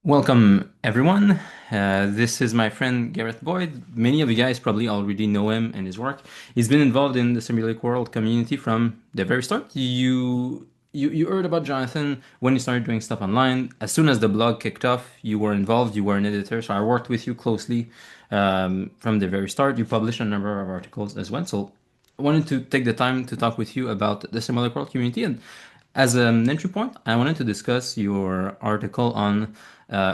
Welcome, everyone. This is my friend Gareth Boyd. Many of you guys probably already know him and his work. He's been involved in the Symbolic World community from the very start. You heard about Jonathan when you started doing stuff online. As soon as the blog kicked off, you were involved. You were an editor, so I worked with you closely from the very start. You published a number of articles as well. So I wanted to take the time to talk with you about the Symbolic World community. And as an entry point, I wanted to discuss your article on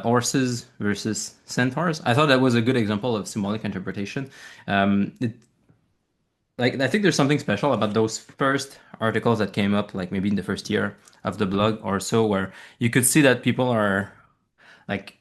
horses versus centaurs. I thought that was a good example of symbolic interpretation. It, like I think there's something special about those first articles that came up, like maybe in the first year of the blog or so, where you could see that people are like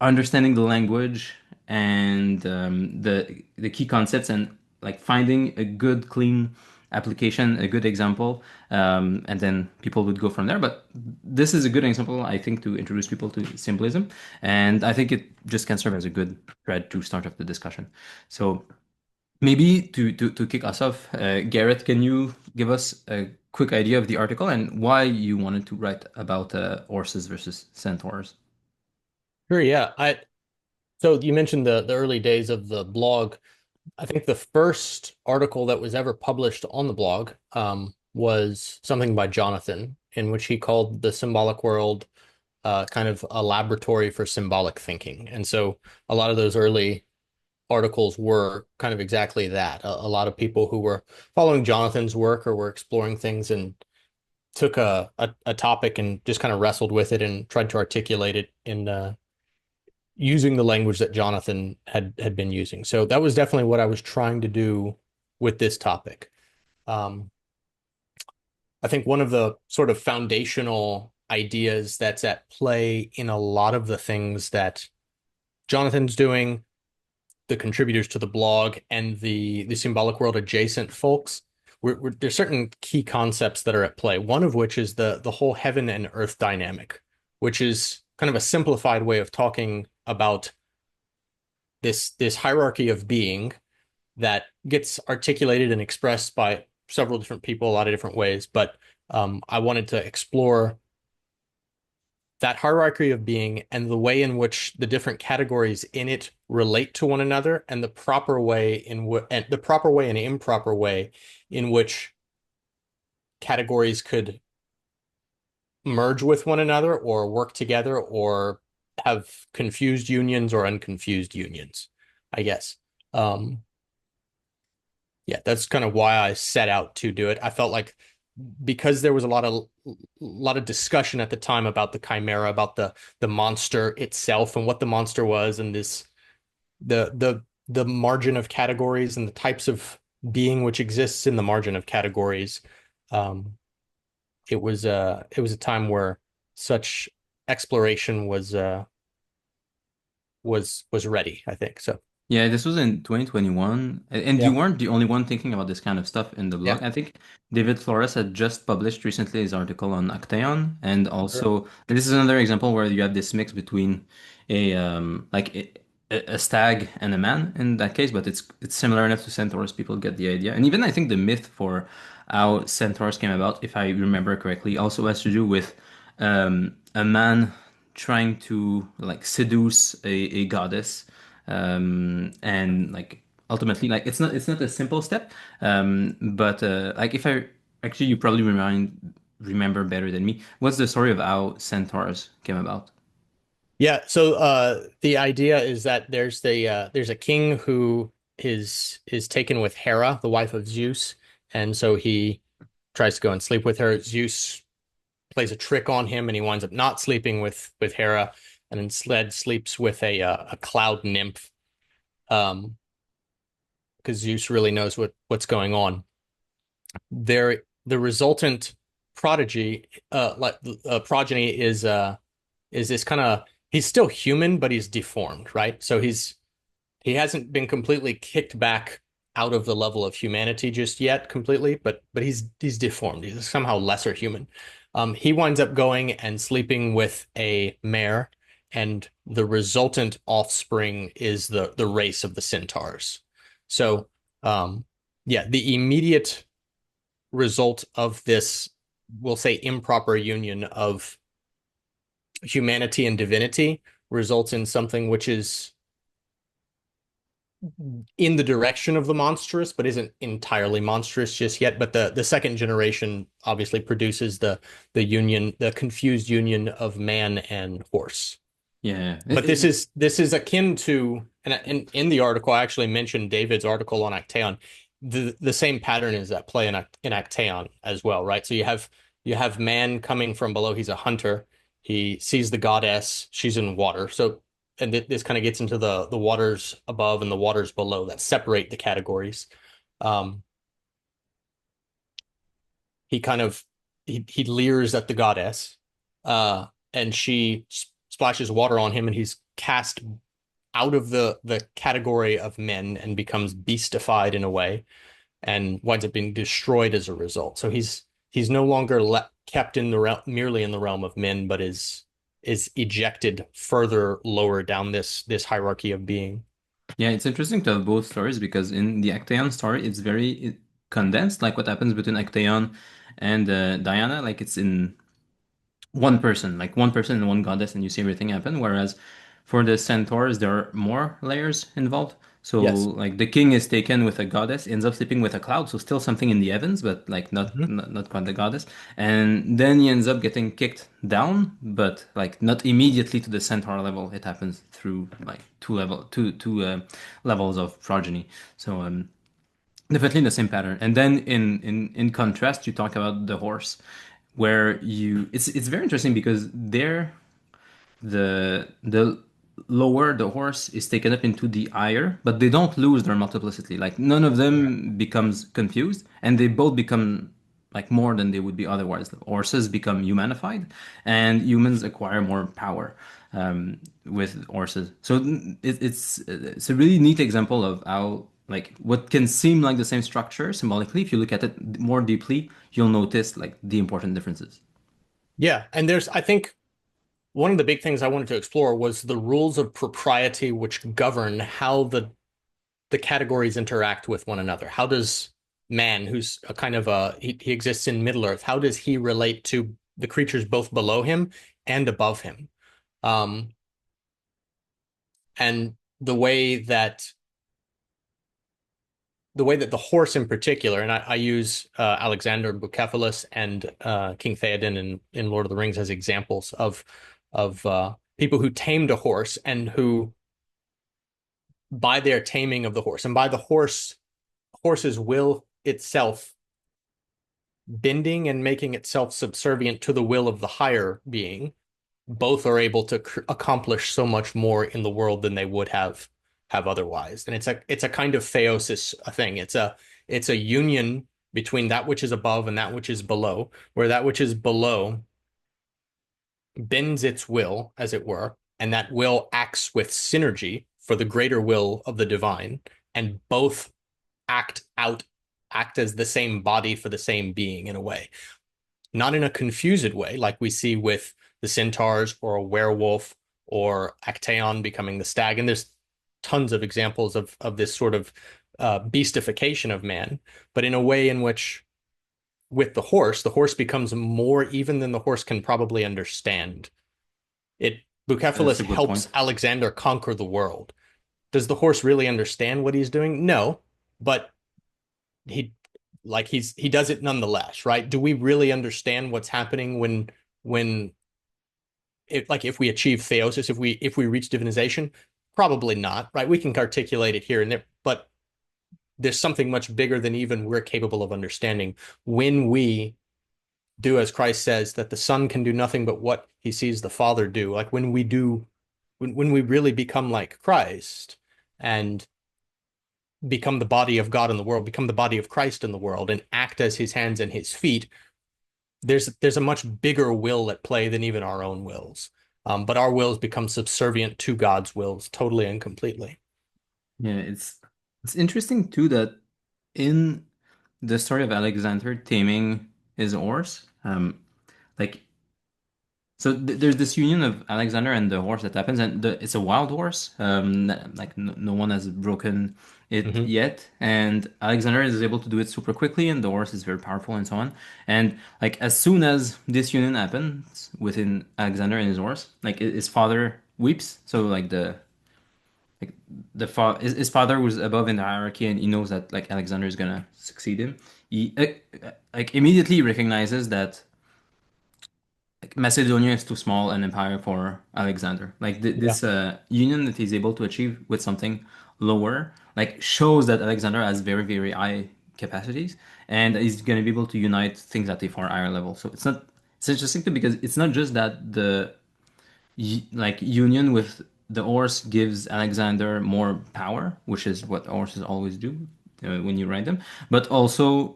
understanding the language and the key concepts and like finding a good clean application, a good example, and then people would go from there. But this is a good example, I think, to introduce people to symbolism, and I think it just can serve as a good thread to start off the discussion. So maybe to kick us off, Garrett, can you give us a quick idea of the article and why you wanted to write about horses versus centaurs? Sure, yeah. So you mentioned the early days of the blog. I think the first article that was ever published on the blog was something by Jonathan, in which he called the Symbolic World kind of a laboratory for symbolic thinking. And so a lot of those early articles were kind of exactly that. A lot of people who were following Jonathan's work or were exploring things and took a topic and just kind of wrestled with it and tried to articulate it in using the language that Jonathan had been using. So that was definitely what I was trying to do with this topic. Um, I think one of the sort of foundational ideas that's at play in a lot of the things that Jonathan's doing, the contributors to the blog, and the symbolic world adjacent folks, there's certain key concepts that are at play. One of which is the whole heaven and earth dynamic, which is kind of a simplified way of talking about this hierarchy of being that gets articulated and expressed by several different people a lot of different ways. But I wanted to explore that hierarchy of being and the way in which the different categories in it relate to one another, and the proper way and improper way in which categories could merge with one another or work together or have confused unions or unconfused unions, I guess. Um, yeah, that's kind of why I set out to do it. I felt like because there was a lot of discussion at the time about the chimera, about the monster itself and what the monster was, and the margin of categories and the types of being which exists in the margin of categories. Um, it was a time where such exploration was ready, I think. So Yeah, this was in 2021, and you yeah, weren't the only one thinking about this kind of stuff in the yeah, blog. I think David Flores had just published recently his article on Actaeon, and sure. also this is another example where you have this mix between a a stag and a man in that case, but it's similar enough to centaurs. People get the idea, and even I think the myth for how centaurs came about, if I remember correctly, also has to do with a man trying to like seduce a goddess and like ultimately like it's not a simple step but like if I actually you probably remember better than me, what's the story of how centaurs came about? Yeah, so the idea is that there's a king who is taken with Hera, the wife of Zeus, and so he tries to go and sleep with her. Zeus plays a trick on him, and he winds up not sleeping with Hera, and instead sleeps with a cloud nymph, um, because Zeus really knows what's going on. The resultant progeny is this kind of, he's still human, but he's deformed, right? So he hasn't been completely kicked back out of the level of humanity just yet completely, but he's deformed. He's somehow lesser human. He winds up going and sleeping with a mare, and the resultant offspring is the race of the centaurs. So um, yeah, the immediate result of this, we'll say, improper union of humanity and divinity results in something which is in the direction of the monstrous, but isn't entirely monstrous just yet. But the second generation obviously produces the union, the confused union of man and horse. Yeah. But this is akin to, and in the article, I actually mentioned David's article on Actaeon. The same pattern is at play in Actaeon as well, right? So you have man coming from below. He's a hunter. He sees the goddess. She's in water. So and this kind of gets into the waters above and the waters below that separate the categories. Um, he kind of he leers at the goddess, and she splashes water on him, and he's cast out of the category of men and becomes beastified in a way and winds up being destroyed as a result. So he's no longer kept in the merely in the realm of men, but is ejected further lower down this hierarchy of being. Yeah, it's interesting to have both stories because in the Actaeon story, it's very condensed, like what happens between Actaeon and Diana. Like it's in one person and one goddess, and you see everything happen. Whereas for the centaurs, there are more layers involved. So, Yes. like the king is taken with a goddess, ends up sleeping with a cloud, so still something in the heavens, but like Mhm. not quite the goddess. And then he ends up getting kicked down, but like not immediately to the centaur level. It happens through like two levels of progeny. So, definitely the same pattern. And then in contrast, you talk about the horse, where you it's very interesting because there the lower the horse is taken up into the higher, but they don't lose their multiplicity. Like none of Yeah. them becomes confused, and they both become like more than they would be otherwise. The horses become humanified, and humans acquire more power with horses. So it's a really neat example of how like what can seem like the same structure symbolically. If you look at it more deeply, you'll notice like the important differences. Yeah, and I think one of the big things I wanted to explore was the rules of propriety which govern how the categories interact with one another. How does man, who's a kind of he exists in Middle Earth, how does he relate to the creatures both below him and above him? Um, and the way that the horse in particular, and I use Alexander Bucephalus and King Theoden in Lord of the Rings as examples of people who tamed a horse and who, by their taming of the horse and by the horse's will itself bending and making itself subservient to the will of the higher being, both are able to accomplish so much more in the world than they would have otherwise. And it's a kind of theosis thing. It's a union between that which is above and that which is below, where that which is below bends its will, as it were, and that will acts with synergy for the greater will of the divine, and both act out, act as the same body for the same being in a way. Not in a confused way, like we see with the centaurs or a werewolf or Actaeon becoming the stag. And there's tons of examples of this sort of beastification of man, but in a way in which with the horse becomes more even than the horse can probably understand. It That's Bucephalus a good helps point. Alexander conquer the world. Does the horse really understand what he's doing? No, but he he does it nonetheless, right? Do we really understand what's happening when if we achieve theosis, if we reach divinization? Probably not, right? We can articulate it here and there, but there's something much bigger than even we're capable of understanding when we do as Christ says that the Son can do nothing but what he sees the Father do. Like when we really become like Christ and become the body of God in the world, become the body of Christ in the world, and act as his hands and his feet, there's a much bigger will at play than even our own wills. But our wills become subservient to God's wills totally and completely. Yeah, it's interesting too that in the story of Alexander taming his horse, like So there's this union of Alexander and the horse that happens, and it's a wild horse. Like no one has broken it Hmm. yet, and Alexander is able to do it super quickly, and the horse is very powerful and so on. And like as soon as this union happens within Alexander and his horse, like his father weeps. So like his father was above in the hierarchy, and he knows that like Alexander is gonna succeed him. He like immediately recognizes that like Macedonia is too small an empire for Alexander. Like Yeah. this union that he's able to achieve with something lower, like shows that Alexander has very, very high capacities, and he's going to be able to unite things at a far higher level. So it's interesting too because it's not just that the like union with the horse gives Alexander more power, which is what horses always do when you ride them, but also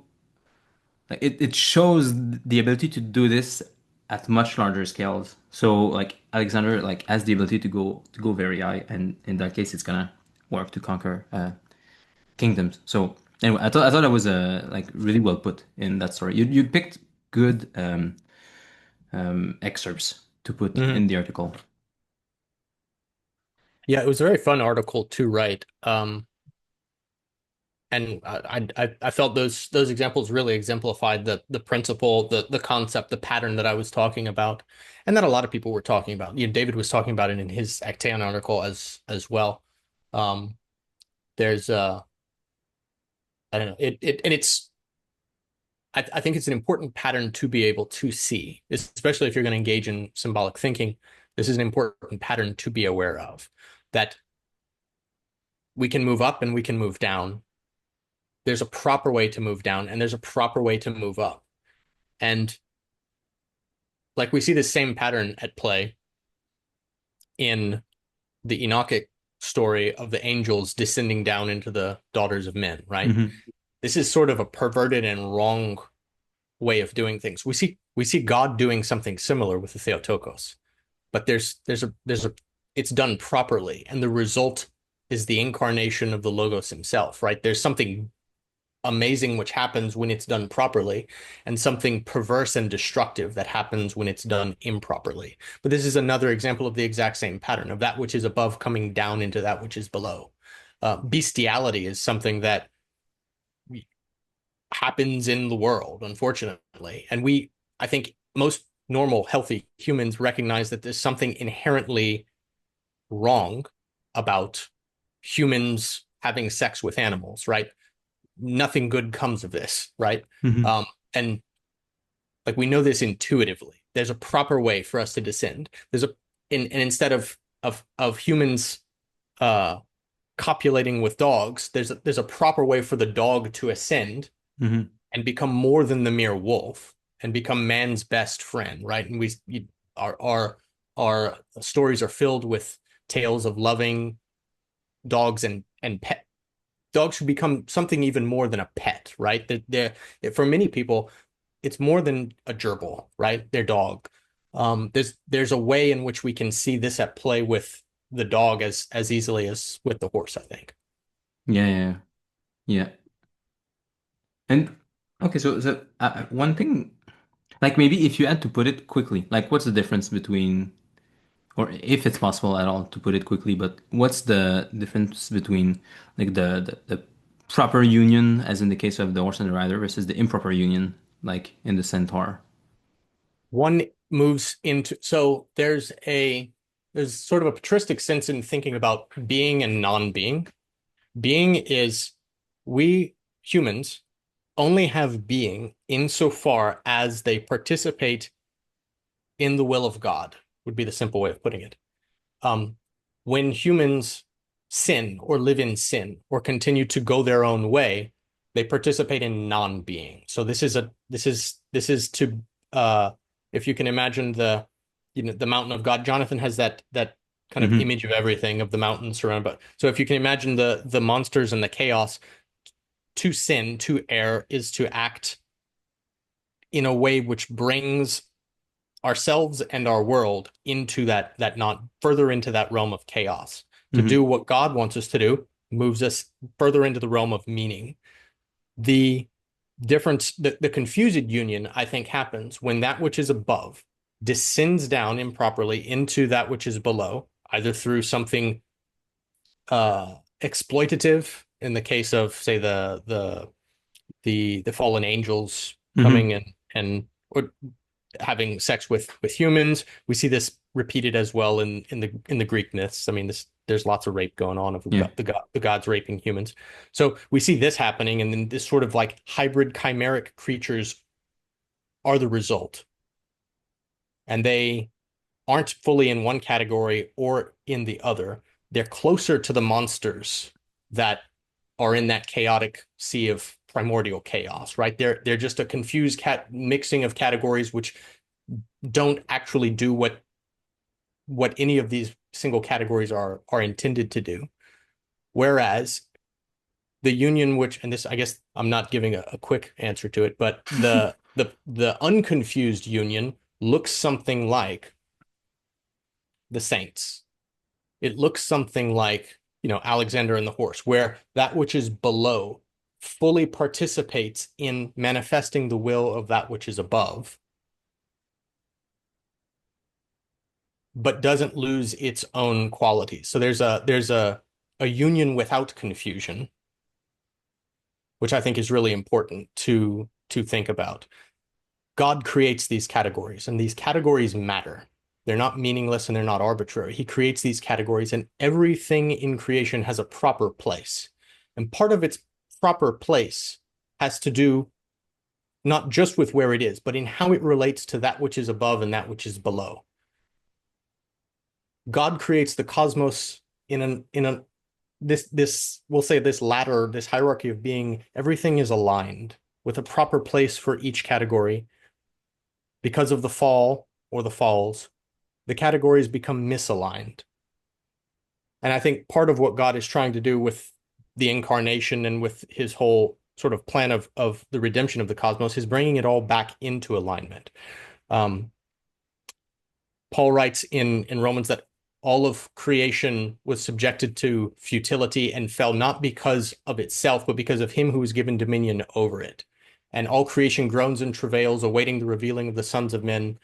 like it shows the ability to do this at much larger scales. So like Alexander like has the ability to go very high, and in that case, it's gonna work to conquer kingdoms. So anyway, I thought that was like really well put in that story. You picked good excerpts to put Hmm. in the article. Yeah, it was a very fun article to write. And I felt those examples really exemplified the principle, the concept, the pattern that I was talking about, and that a lot of people were talking about. You know, David was talking about it in his Actaeon article as well. Um, there's I don't know, and I think it's an important pattern to be able to see, especially if you're going to engage in symbolic thinking. This is an important pattern to be aware of, that we can move up and we can move down. There's a proper way to move down, and there's a proper way to move up. And like we see the same pattern at play in the Enochic story of the angels descending down into the daughters of men, right? Hmm. This is sort of a perverted and wrong way of doing things. We see God doing something similar with the Theotokos, but there's a it's done properly, and the result is the incarnation of the Logos himself, right? There's something amazing which happens when it's done properly, and something perverse and destructive that happens when it's done improperly. But this is another example of the exact same pattern of that which is above coming down into that which is below. Bestiality is something that happens in the world, unfortunately. And I think most normal, healthy humans recognize that there's something inherently wrong about humans having sex with animals, right? Nothing good comes of this, right? Hmm. And like we know this intuitively. There's a proper way for us to descend. And instead of humans uh copulating with dogs, there's a proper way for the dog to ascend Hmm. and become more than the mere wolf and become man's best friend, right? And our stories are filled with tales of loving dogs and pet dogs should become something even more than a pet, right? For many people, it's more than a gerbil, right? Their dog. There's a way in which we can see this at play with the dog as easily as with the horse, I think. Yeah, yeah, yeah. And okay, so one thing, like maybe if you had to put it quickly, like what's the difference between or if it's possible at all to put it quickly, but what's the difference between like the proper union, as in the case of the horse and the rider, versus the improper union, like in the centaur? One moves into so there's sort of a patristic sense in thinking about being and non-being. Being is we humans only have being insofar as they participate in the will of God, would be the simple way of putting it. Um, when humans sin or live in sin or continue to go their own way, they participate in non-being. So this is to if you can imagine the mountain of God. Jonathan has that kind of Hmm. image of everything of the mountain surrounded by. So if you can imagine the monsters and the chaos, to sin, to err is to act in a way which brings ourselves and our world into that not further into that realm of chaos. To Hmm. do what God wants us to do moves us further into the realm of meaning. The difference, the confused union, I think, happens when that which is above descends down improperly into that which is below, either through something exploitative in the case of, say, the fallen angels Hmm. coming and or having sex with humans. We see this repeated as well in the Greek myths. I mean, there's lots of rape going on of Yeah. the gods raping humans. So we see this happening, and then this sort of like hybrid chimeric creatures are the result, and they aren't fully in one category or in the other. They're closer to the monsters that are in that chaotic sea of primordial chaos, right? They're just a confused mixing of categories which don't actually do what any of these single categories are intended to do. Whereas the union, which, and this, I guess I'm not giving a quick answer to it, but the unconfused union looks something like the saints. It looks something like, Alexander and the horse, where that which is below fully participates in manifesting the will of that which is above, but doesn't lose its own qualities. So there's a union without confusion, which I think is really important to think about. God creates these categories, and these categories matter. They're not meaningless and they're not arbitrary. He creates these categories, and everything in creation has a proper place. And part of its proper place has to do not just with where it is, but in how it relates to that which is above and that which is below. God creates the cosmos in a this we'll say this ladder, this hierarchy of being. Everything is aligned with a proper place for each category. Because of the fall or the falls, the categories become misaligned. And I think part of what God is trying to do with the incarnation and with his whole sort of plan of the redemption of the cosmos is bringing it all back into alignment. Um, Paul writes in Romans that all of creation was subjected to futility and fell not because of itself, but because of him who was given dominion over it. And all creation groans and travails, awaiting the revealing of the sons of men.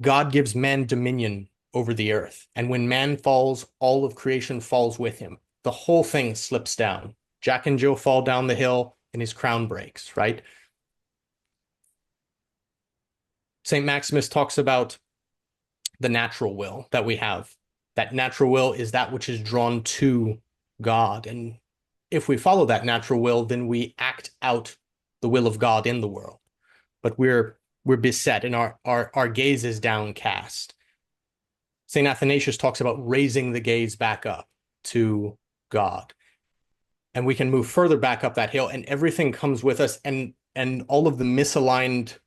God gives man dominion over the earth. And when man falls, all of creation falls with him. The whole thing slips down. Jack and Jill fall down the hill and his crown breaks, right? St. Maximus talks about the natural will that we have. That natural will is that which is drawn to God. And if we follow that natural will, then we act out the will of God in the world. But we're beset and our gaze is downcast. St. Athanasius talks about raising the gaze back up to God. And we can move further back up that hill and everything comes with us, and all of the misaligned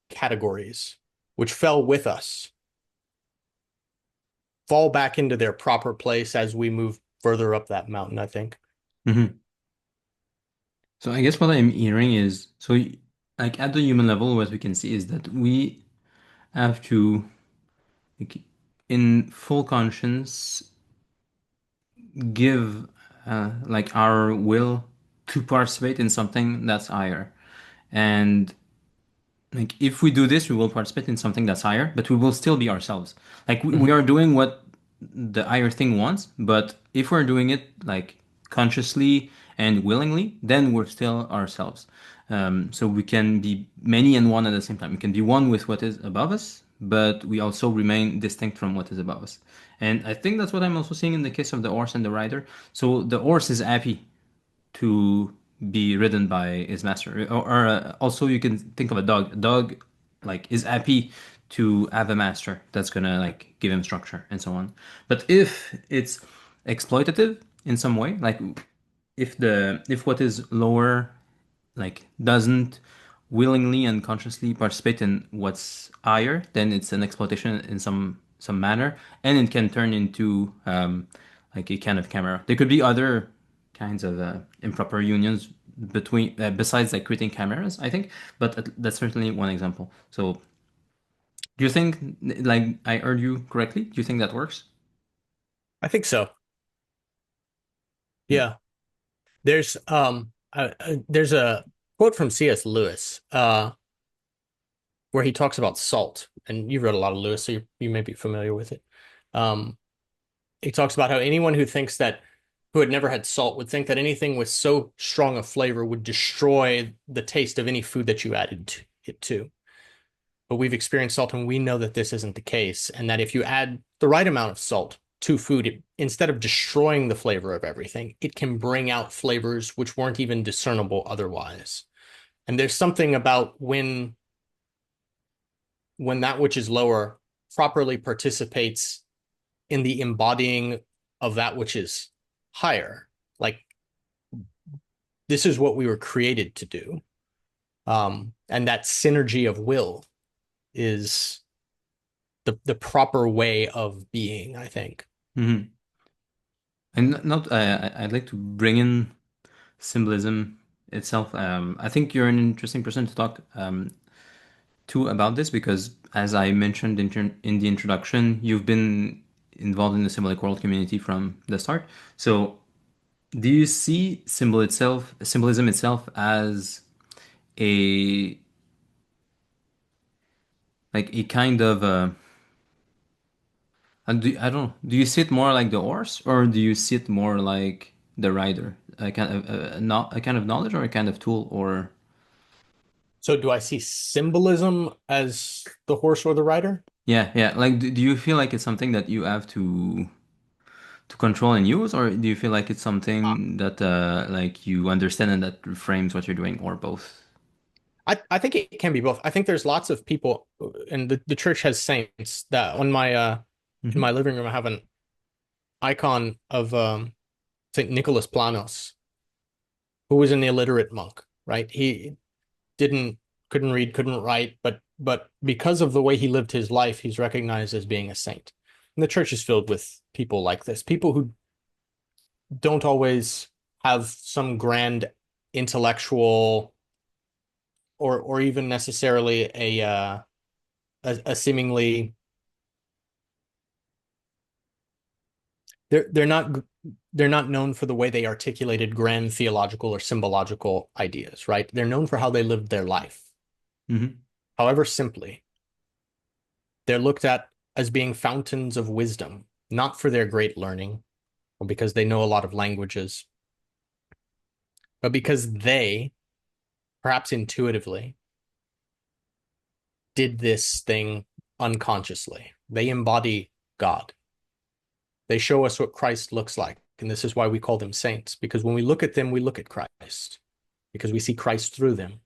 categories which fell with us fall back into their proper place as we move further up that mountain, I think. Hmm. So I guess what I'm hearing is, so like at the human level, what we can see is that we have to, like, in full conscience, give like our will to participate in something that's higher. And like if we do this, we will participate in something that's higher, but we will still be ourselves. Like we Mm-hmm. are doing what the higher thing wants, but if we're doing it like consciously and willingly, then we're still ourselves. So we can be many and one at the same time. We can be one with what is above us, but we also remain distinct from what is above us. And I think that's what I'm also seeing in the case of the horse and the rider. So the horse is happy to be ridden by his master. Or also you can think of a dog. A dog like is happy to have a master that's gonna like give him structure and so on. But if it's exploitative in some way, like if what is lower like doesn't willingly and consciously participate in what's higher, then it's an exploitation in some manner, and it can turn into like a kind of camera. There could be other kinds of improper unions between besides like creating cameras, I think, but that's certainly one example. So, do you think like I heard you correctly? Do you think that works? I think so. Yeah. Yeah. There's a quote from C.S. Lewis. where he talks about salt, and you've read a lot of Lewis, so you may be familiar with it. Um, he talks about how anyone who thinks that who had never had salt would think that anything with so strong a flavor would destroy the taste of any food that you added it to. But we've experienced salt and we know that this isn't the case, and that if you add the right amount of salt to food, instead of destroying the flavor of everything, it can bring out flavors which weren't even discernible otherwise. And there's something about when that which is lower properly participates in the embodying of that which is higher. Like, this is what we were created to do. And that synergy of will is the proper way of being, I think. Hmm. And not, I'd like to bring in symbolism itself. I think you're an interesting person to talk to about this because, as I mentioned in the introduction, you've been involved in the symbolic world community from the start. So, do you see symbolism itself, as a a kind of I don't know, do you see it more like the horse or do you see it more like the rider? A kind of not a kind of knowledge or a kind of tool or So, do I see symbolism as the horse or the rider? yeah, yeah. Like, do you feel like it's something that you have to control and use, or do you feel like it's something that like you understand and that frames what you're doing, or both? I think it can be both. I think there's lots of people, and the church has saints that on my in Hmm. my living room I have an icon of Saint Nicholas Planos, who was an illiterate monk, right? He didn't couldn't read, couldn't write, but because of the way he lived his life, he's recognized as being a saint. And the church is filled with people like this, people who don't always have some grand intellectual or even necessarily a seemingly they're not they're not known for the way they articulated grand theological or symbological ideas, right? They're known for how they lived their life, Hmm. however simply. They're looked at as being fountains of wisdom, not for their great learning or because they know a lot of languages, but because they, perhaps intuitively, did this thing unconsciously. They embody God. They show us what Christ looks like. And this is why we call them saints, because when we look at them, we look at Christ, because we see Christ through them.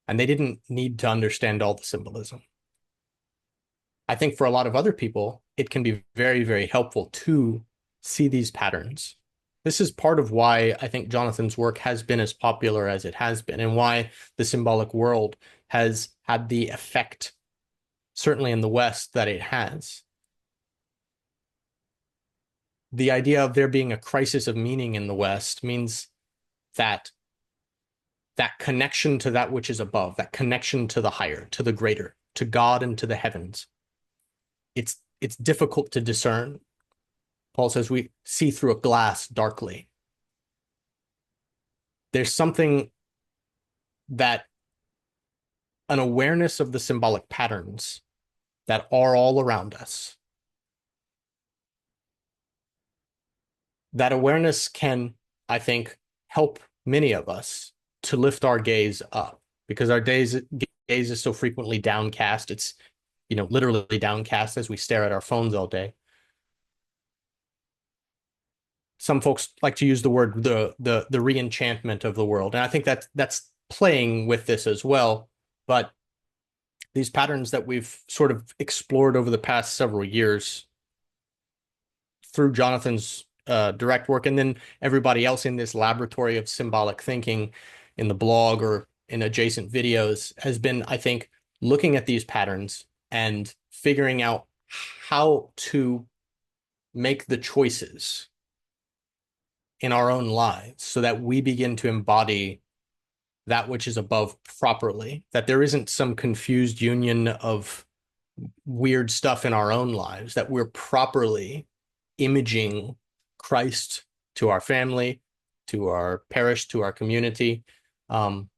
And they didn't need to understand all the symbolism. I think for a lot of other people, it can be very, very helpful to see these patterns. This is part of why I think Jonathan's work has been as popular as it has been, and why the symbolic world has had the effect, certainly in the West, that it has. The idea of there being a crisis of meaning in the West means that that connection to that which is above, that connection to the higher, to the greater, to God and to the heavens, it's difficult to discern. Paul says we see through a glass darkly. There's something that an awareness of the symbolic patterns that are all around us. That awareness can, I think, help many of us to lift our gaze up because our gaze is so frequently downcast. It's, literally downcast as we stare at our phones all day. Some folks like to use the word the re-enchantment of the world, and I think that's playing with this as well. But these patterns that we've sort of explored over the past several years through Jonathan's direct work, and then everybody else in this laboratory of symbolic thinking in the blog or in adjacent videos has been, I think, looking at these patterns and figuring out how to make the choices in our own lives so that we begin to embody that which is above properly, that there isn't some confused union of weird stuff in our own lives, that we're properly imaging Christ to our family, to our parish, to our community. Um,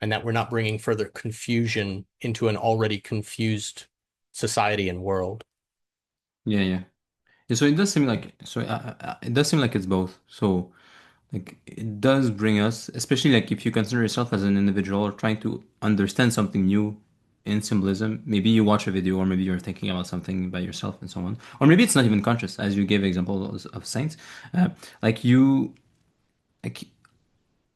and that we're not bringing further confusion into an already confused society and world. Yeah, yeah. Yeah, so it does seem like it does seem like it's both. So like it does bring us, especially like if you consider yourself as an individual or trying to understand something new in symbolism. Maybe you watch a video, or maybe you're thinking about something by yourself and so on, or maybe it's not even conscious, as you gave examples of saints. Uh, like you like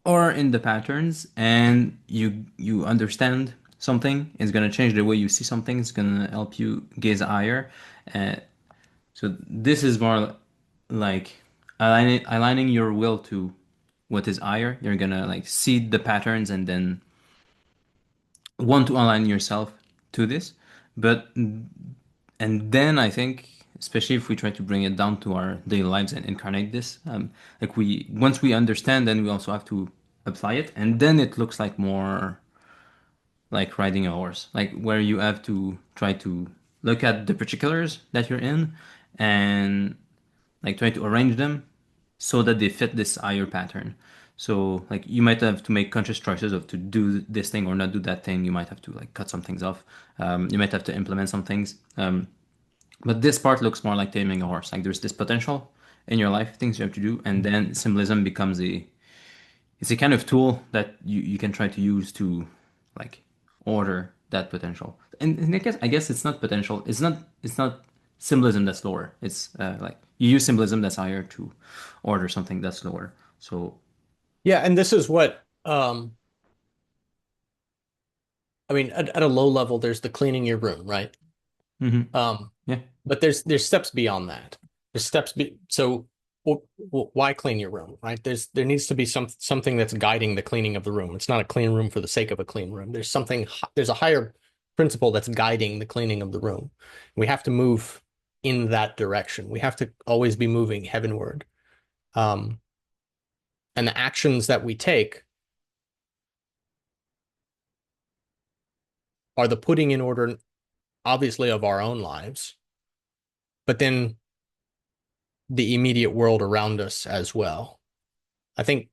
are in the patterns, and you understand something. It's gonna change the way you see something. It's gonna help you gaze higher. Uh, so this is more like aligning your will to what is higher. You're gonna like see the patterns and then want to align yourself to this. But and then I think, especially if we try to bring it down to our daily lives and incarnate this, like we once we understand, then we also have to apply it, and then it looks like more like riding a horse, like where you have to try to look at the particulars that you're in and like try to arrange them so that they fit this higher pattern. So like you might have to make conscious choices of to do this thing or not do that thing. You might have to like cut some things off. You might have to implement some things. But this part looks more like taming a horse. Like there's this potential in your life, things you have to do, and then symbolism becomes a it's a kind of tool that you can try to use to like order that potential. And I guess it's not potential. It's not symbolism that's lower. It's like you use symbolism that's higher to order something that's lower. So Yeah, and this is what I mean, at a low level, there's the cleaning your room, right? mhm. Um, Yeah, but there's steps beyond that. There's so why clean your room, right? There needs to be something that's guiding the cleaning of the room. It's not a clean room for the sake of a clean room. There's a higher principle that's guiding the cleaning of the room. We have to move in that direction. We have to always be moving heavenward. Um, and the actions that we take are the putting in order, obviously, of our own lives, but then the immediate world around us as well. I think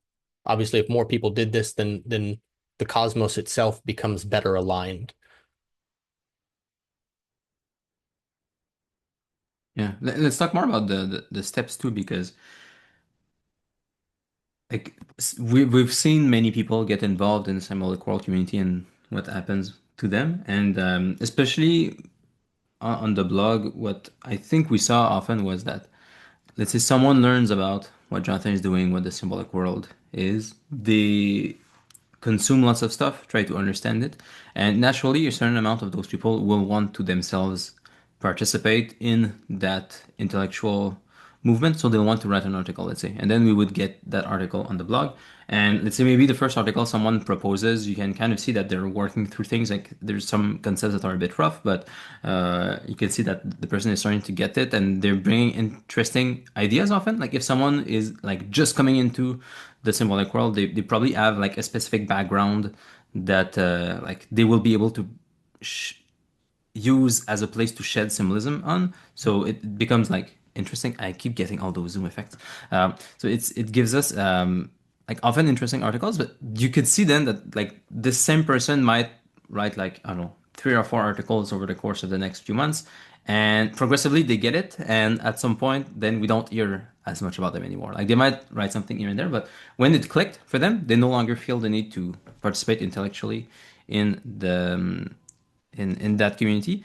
obviously if more people did this, then the cosmos itself becomes better aligned. yeah. Let's talk more about the steps too, because like we've seen many people get involved in the symbolic world community and what happens to them, and especially on the blog, what I think we saw often was that, let's say someone learns about what Jonathan is doing, what the symbolic world is, they consume lots of stuff, try to understand it, and naturally, a certain amount of those people will want to themselves participate in that intellectual movement. So they'll want to write an article, let's say, and then we would get that article on the blog. And let's say maybe the first article someone proposes, you can kind of see that they're working through things. Like there's some concepts that are a bit rough, but you can see that the person is starting to get it, and they're bringing interesting ideas. Often, like if someone is like just coming into the symbolic world, they probably have like a specific background that like they will be able to sh use as a place to shed symbolism on. So it becomes like interesting. I keep getting all those zoom effects. So it gives us like often interesting articles, but you could see then that like this same person might write like, I don't know, 3 or 4 articles over the course of the next few months, and progressively they get it, and at some point then we don't hear as much about them anymore. Like they might write something here and there, but when it clicked for them, they no longer feel the need to participate intellectually in the in that community,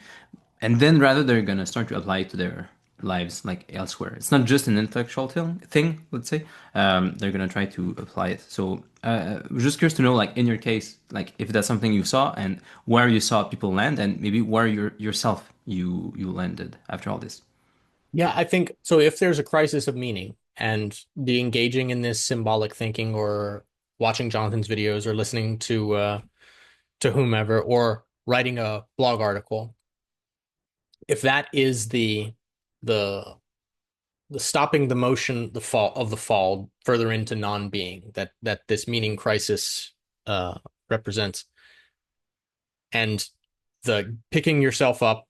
and then rather they're gonna start to apply it to their lives like elsewhere. It's not just an intellectual thing, let's say. They're gonna try to apply it. So I'm just curious to know, like in your case, like if that's something you saw and where you saw people land, and maybe where yourself you landed after all this. Yeah, I think so. If there's a crisis of meaning and the engaging in this symbolic thinking or watching Jonathan's videos or listening to whomever or writing a blog article, if that is the the stopping the motion, the fall further into non-being that this meaning crisis represents, and the picking yourself up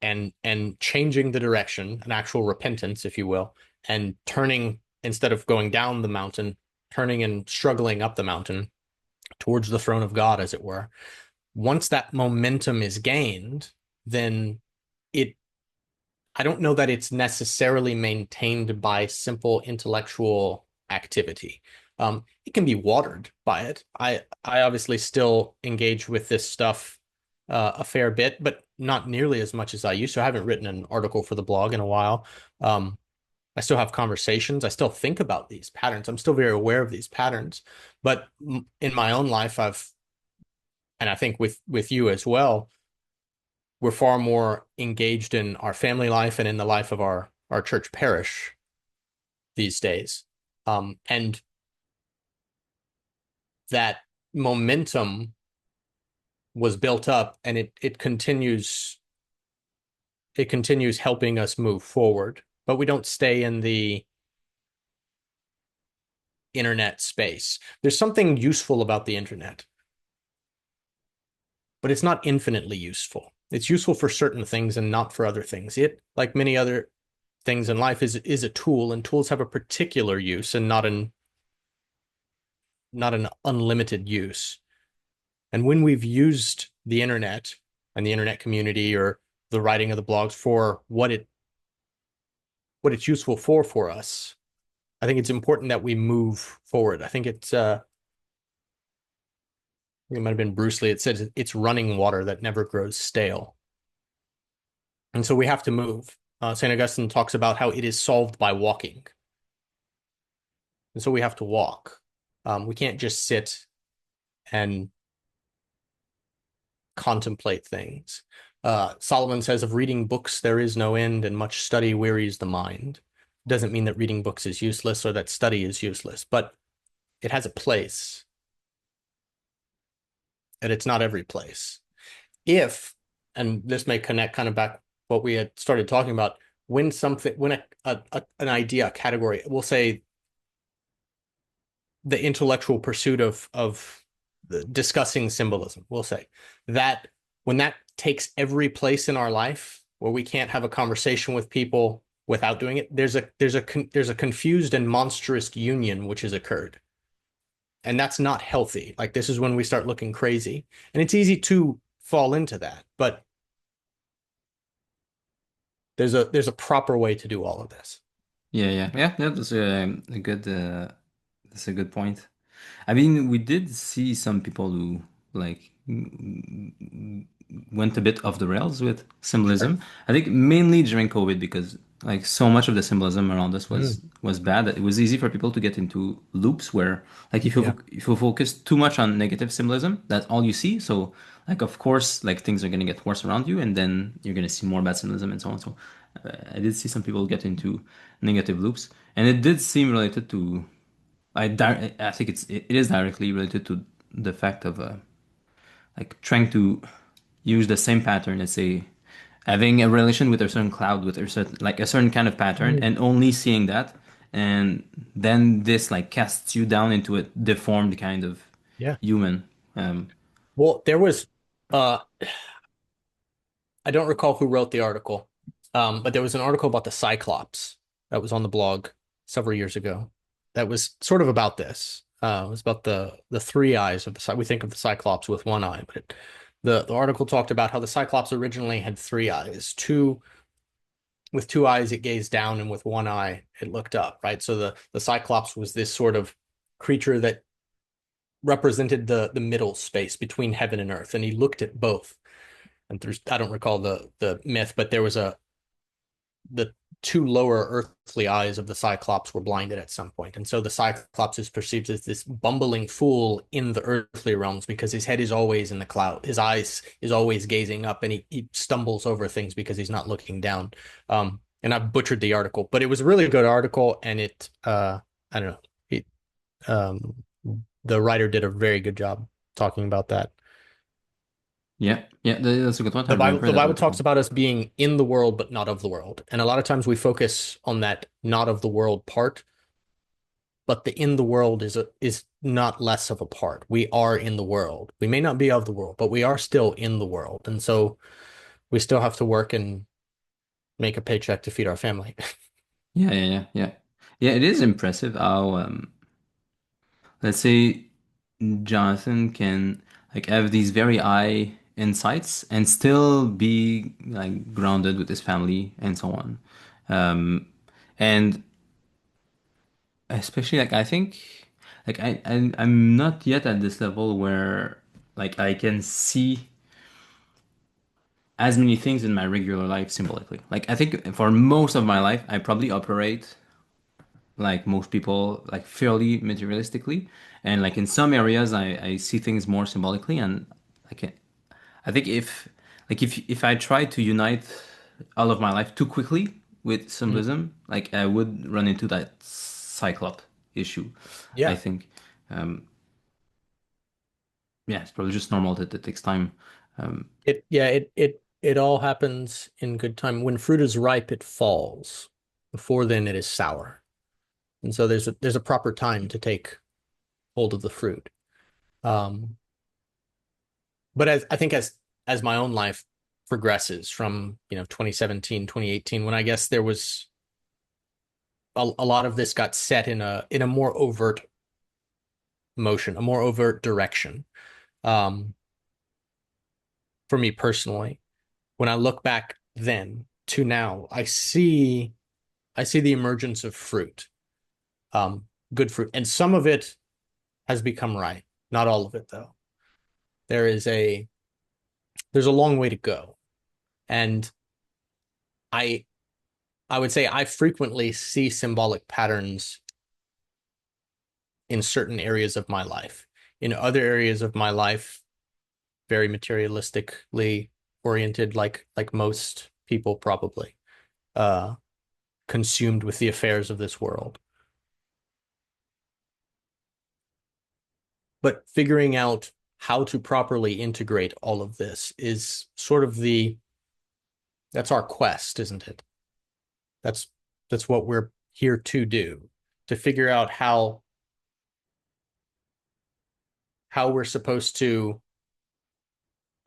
and changing the direction, an actual repentance, if you will, and turning instead of going down the mountain, turning and struggling up the mountain. towards the throne of God, as it were. Once that momentum is gained, then it I don't know that it's necessarily maintained by simple intellectual activity. It can be watered by it. I obviously still engage with this stuff a fair bit, but not nearly as much as I used to. I haven't written an article for the blog in a while. I still have conversations. I still think about these patterns. I'm still very aware of these patterns. But in my own life, and I think with you as well, we're far more engaged in our family life and in the life of our church parish these days. And that momentum was built up, and it continues helping us move forward. But we don't stay in the internet space. There's something useful about the internet, but it's not infinitely useful. It's useful for certain things and not for other things. It, like many other things in life, is a tool, and tools have a particular use and not an unlimited use. And when we've used the internet and the internet community or the writing of the blogs for what it's useful for us, I think it's important that we move forward. I think it might have been Bruce Lee. It says it's running water that never grows stale. And so we have to move. St. Augustine talks about how it is solved by walking. And so we have to walk. We can't just sit and contemplate things. Solomon says of reading books, there is no end, and much study wearies the mind. Doesn't mean that reading books is useless or that study is useless, but it has a place, and it's not every place. If, and this may connect kind of back what we had started talking about, when an idea, a category, we'll say the intellectual pursuit of discussing symbolism, we'll say that when that takes every place in our life where we can't have a conversation with people without doing it, there's a confused and monstrous union which has occurred, and that's not healthy. Like, this is when we start looking crazy, and it's easy to fall into that, but there's a proper way to do all of this. Yeah. That's a good point. I mean, we did see some people who like went a bit off the rails with Sure. symbolism. I think mainly during COVID because like so much of the symbolism around us Mm, was bad that it was easy for people to get into loops where like yeah. if you focus too much on negative symbolism, that's all you see. So like of course like things are gonna get worse around you, and then you're gonna see more bad symbolism and so on. So I did see some people get into negative loops, and it did seem related to I think it is directly related to the fact of like trying to use the same pattern, let's say having a relation with a certain cloud with a certain like a certain kind of pattern Mm, and only seeing that, and then this like casts you down into a deformed kind of yeah. human. Well, there was uh I don't recall who wrote the article, but there was an article about the Cyclops that was on the blog several years ago that was sort of about this. It was about the three eyes of we think of the Cyclops with one eye, but the article talked about how the Cyclops originally had three eyes. With two eyes it gazed down, and with one eye it looked up, right? So the Cyclops was this sort of creature that represented the middle space between heaven and earth, and he looked at both. And I don't recall the myth, but there was the two lower earthly eyes of the Cyclops were blinded at some point. And so the Cyclops is perceived as this bumbling fool in the earthly realms because his head is always in the cloud. His eyes is always gazing up, and he stumbles over things because he's not looking down. And I butchered the article, but it was a really good article, and I don't know, it um the writer did a very good job talking about that. Yeah, that's a good point. I The Bible, remember the that Bible talks article. about us being in the world, but not of the world. And a lot of times we focus on that not of the world part, but the in the world is not less of a part. We are in the world. We may not be of the world, but we are still in the world. And so we still have to work and make a paycheck to feed our family. Yeah. Yeah, it is impressive how let's say Jonathan can like have these very high insights and still be like grounded with his family and so on. Um, and especially like I think like I'm not yet at this level where like I can see as many things in my regular life symbolically. Like I think for most of my life I probably operate like most people like fairly materialistically, and like in some areas I see things more symbolically. And like I think if I try to unite all of my life too quickly with Mhm. symbolism, like I would run into that cyclop issue, I Yeah. think. um yeah, it's probably just normal that it takes time. It all happens in good time. When fruit is ripe, it falls. Before then, it is sour. And so there's a proper time to take hold of the fruit. Um, but as I think as my own life progresses from, 2017, 2018, when I guess there was a lot of this got set in a more overt motion, a more overt direction. Um, for me personally, when I look back then to now, I see the emergence of fruit, good fruit, and some of it has become right. Not all of it, though. There is a there's a long way to go, and I I would say I frequently see symbolic patterns in certain areas of my life. In other areas of my life, very materialistically oriented, like most people probably, uh, consumed with the affairs of this world. But figuring out how to properly integrate all of this is sort of that's our quest, isn't it? That's that's what we're here to do, to figure out how we're supposed to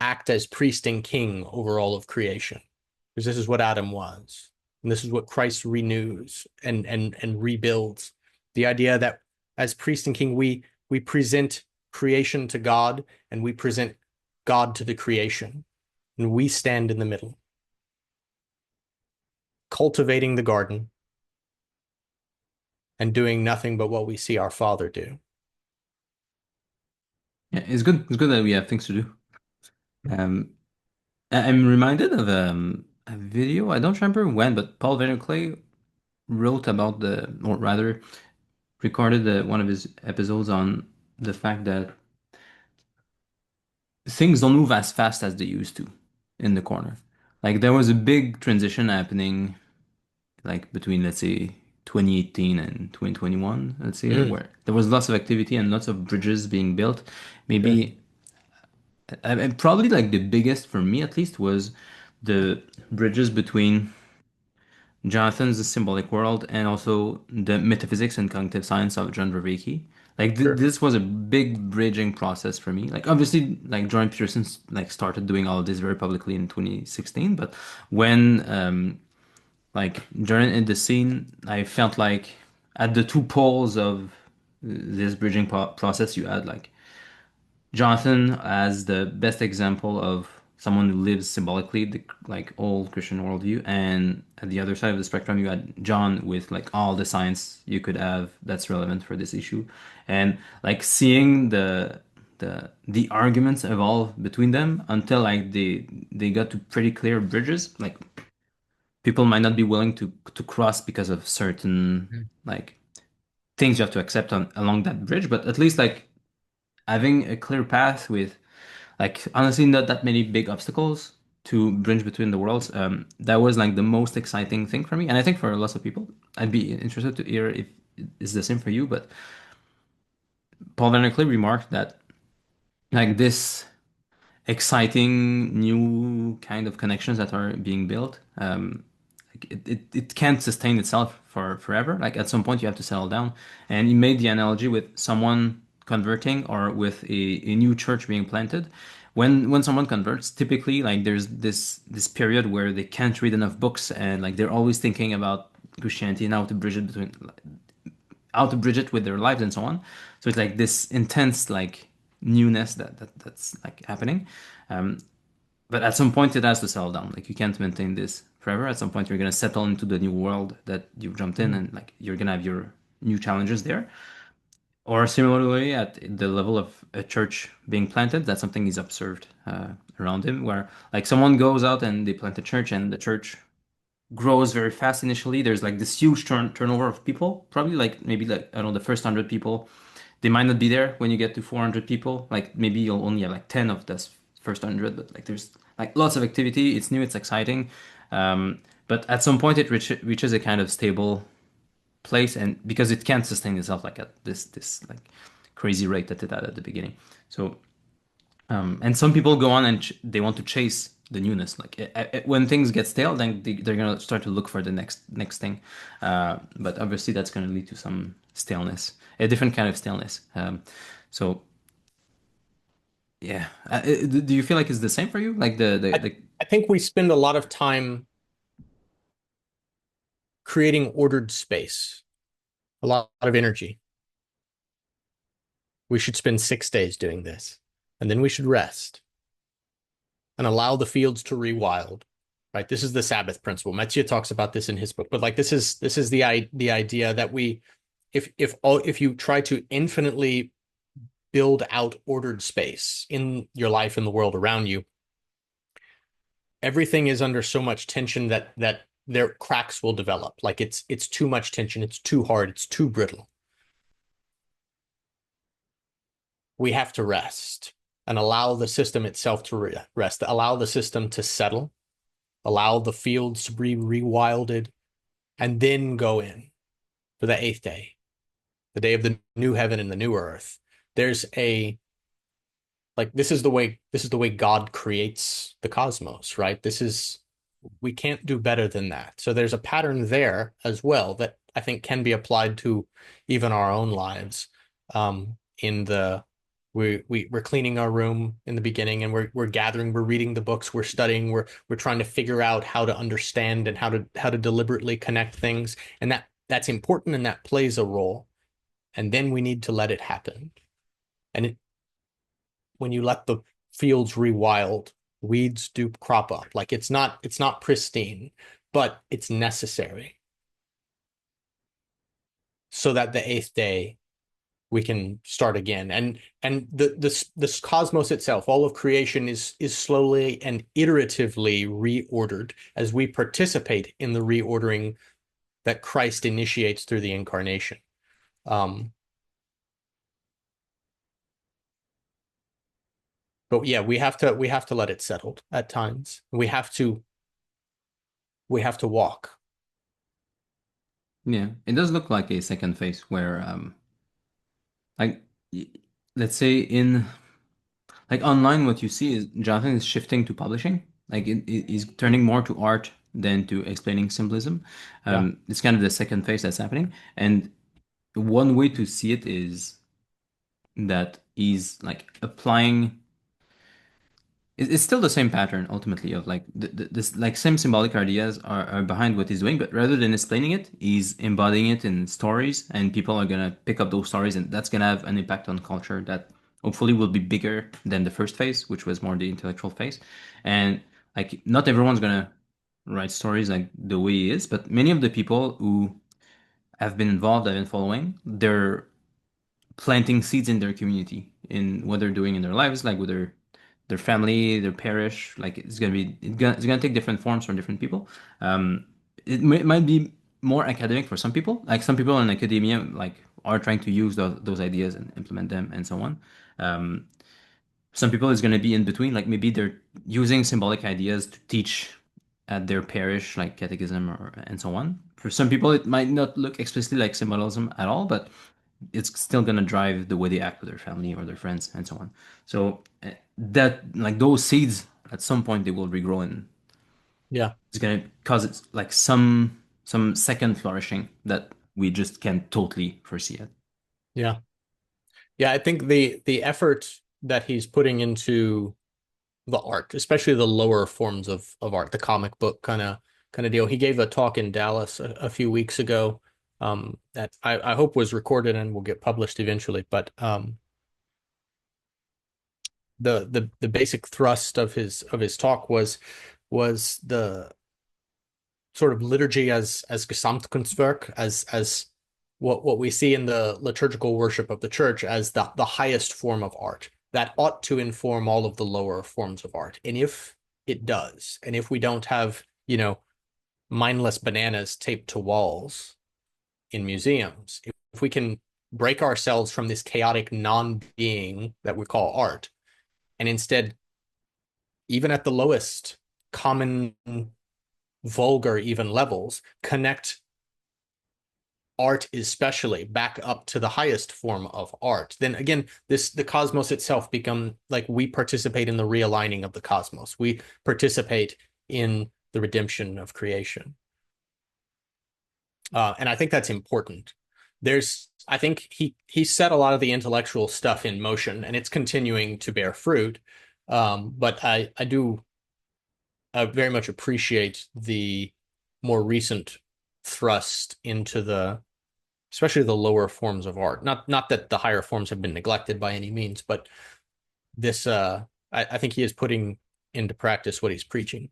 act as priest and king over all of creation. Because this is what Adam was. And this is what Christ renews and rebuilds. The idea that as priest and king, we present creation to God and we present God to the creation. And we stand in the middle, cultivating the garden and doing nothing but what we see our Father do. Yeah, it's good that we have things to do. I'm reminded of a video. I don't remember when, but Paul Clay wrote about or rather, recorded one of his episodes on the fact that things don't move as fast as they used to in the corner. Like there was a big transition happening, like between let's say 2018 and 2021, let's say, Mm, where there was lots of activity and lots of bridges being built. sure, Maybe and probably like the biggest for me at least was the bridges between Jonathan's The Symbolic World and also the metaphysics and cognitive science of John Vervaeke. Like sure. this was a big bridging process for me. Like obviously, like Jordan Peterson like started doing all of this very publicly in 2016, but when like Jordan in the scene, I felt like at the two poles of this bridging process, you had like Jonathan as the best example of someone who lives symbolically, the like old Christian worldview, and at the other side of the spectrum, you had John with like all the science you could have that's relevant for this issue, and like seeing the arguments evolve between them until like they got to pretty clear bridges. Like people might not be willing to cross because of certain Mm. like things you have to accept along that bridge, but at least like having a clear path with like honestly not that many big obstacles to bridge between the worlds. That was like the most exciting thing for me, and I think for lots of people. I'd be interested to hear if it's the same for you. But Paul Wernicke remarked that like this exciting new kind of connections that are being built, like it can't sustain itself for forever. Like at some point you have to settle down. And he made the analogy with someone converting or with a new church being planted. When someone converts, typically like there's this period where they can't read enough books and like they're always thinking about Christianity and how to bridge it between how to bridge it with their lives and so on. So it's like this intense like newness that's like happening. Um, but at some point it has to settle down. Like you can't maintain this forever. At some point you're gonna settle into the new world that you've jumped in, Mm. and like you're gonna have your new challenges there. Or similarly, at the level of a church being planted, that's something he's observed around him, where like someone goes out and they plant a church, and the church grows very fast initially. There's like this huge turnover of people, probably like maybe like I don't know, the first 100 people, they might not be there when you get to 400 people. Like maybe you'll only have like 10 of this first 100, but like there's like lots of activity. It's new, it's exciting. But at some point, it reaches a kind of stable place, and because it can't sustain itself like at this like crazy rate that it had at the beginning. So and some people go on and they want to chase the newness. Like when things get stale, then they're gonna start to look for the next thing. But obviously, that's gonna lead to some staleness, a different kind of staleness. So yeah, do you feel like it's the same for you? Like I, I think we spend a lot of time creating ordered space, a lot of energy. We should spend 6 days doing this, and then we should rest and allow the fields to rewild. Right? This is the Sabbath principle. Mathieu talks about this in his book, but like this is the idea that we, if you try to infinitely build out ordered space in your life and the world around you, everything is under so much tension that their cracks will develop. Like it's too much tension, it's too hard, it's too brittle. We have to rest and allow the system itself to rest, allow the system to settle, allow the fields to be rewilded, and then go in for the eighth day, the day of the new heaven and the new earth. There's a like this is the way God creates the cosmos, right? We can't do better than that. So there's a pattern there as well that I think can be applied to even our own lives. In the we're cleaning our room in the beginning, and we're gathering, we're reading the books, we're studying, we're trying to figure out how to understand and how to deliberately connect things, and that's important and that plays a role. And then we need to let it happen. And when you let the fields rewild, weeds do crop up. Like it's not pristine, but it's necessary so that the eighth day we can start again. And this cosmos itself, all of creation is slowly and iteratively reordered as we participate in the reordering that Christ initiates through the incarnation. But yeah, we have to let it settle at times. We have to walk. yeah, it does look like a second phase where like let's say in like online, what you see is Jonathan is shifting to publishing. Like he's turning more to art than to explaining symbolism. Yeah. It's kind of the second phase that's happening. And one way to see it is that he's like applying. It's still the same pattern ultimately of like this like same symbolic ideas are behind what he's doing, but rather than explaining it, he's embodying it in stories, and people are gonna pick up those stories, and that's gonna have an impact on culture that hopefully will be bigger than the first phase, which was more the intellectual phase. And like not everyone's gonna write stories like the way he is, but many of the people who have been involved, have been following, they're planting seeds in their community in what they're doing in their lives, like with their family, their parish. Like it's gonna take different forms for different people. It might be more academic for some people. Like some people in academia, like are trying to use those ideas and implement them and so on. Um, some people is gonna be in between. Like maybe they're using symbolic ideas to teach at their parish, like catechism or and so on. For some people, it might not look explicitly like symbolism at all, but it's still gonna drive the way they act with their family or their friends and so on. So that like those seeds at some point they will regrow, and Yeah. it's gonna cause it's like some second flourishing that we just can't totally foresee it. Yeah. Yeah, I think the effort that he's putting into the art, especially the lower forms of art, the comic book kind of deal. He gave a talk in Dallas a few weeks ago, that I hope was recorded and will get published eventually. But the basic thrust of his talk was the sort of liturgy as Gesamtkunstwerk, as what we see in the liturgical worship of the church as the highest form of art that ought to inform all of the lower forms of art. And if it does, and if we don't have, mindless bananas taped to walls in museums, if we can break ourselves from this chaotic non-being that we call art, and instead, even at the lowest common vulgar even levels, connect art especially back up to the highest form of art, then again the cosmos itself become like we participate in the realigning of the cosmos. We participate in the redemption of creation. And I think that's important. I think he set a lot of the intellectual stuff in motion, and it's continuing to bear fruit. But I do very much appreciate the more recent thrust into especially the lower forms of art. Not that the higher forms have been neglected by any means, but this I think he is putting into practice what he's preaching.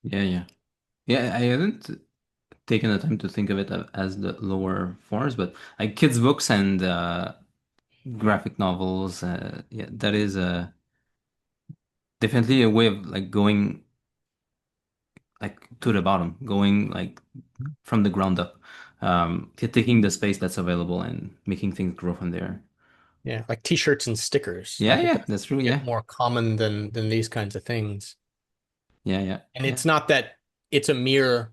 Yeah, yeah. Yeah, I haven't taken the time to think of it as the lower forms, but like kids' books and graphic novels, yeah, that is definitely a way of like going like to the bottom, going like from the ground up, taking the space that's available and making things grow from there. Yeah, like t-shirts and stickers. I Yeah, think yeah, that's that's true. a bit Yeah, more common than these kinds of things. yeah, yeah, And yeah, it's not that it's a mere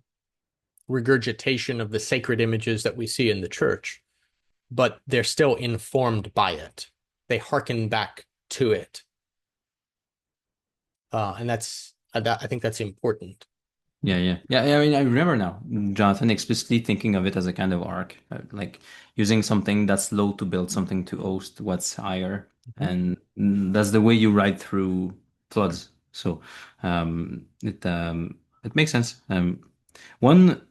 regurgitation of the sacred images that we see in the church, but they're still informed by it. They hearken back to it. And I think that's important. yeah, yeah, yeah. I mean, I remember now, Jonathan explicitly thinking of it as a kind of arc, like using something that's low to build something to host what's higher, Mhm. and that's the way you ride through floods. So, it makes sense. One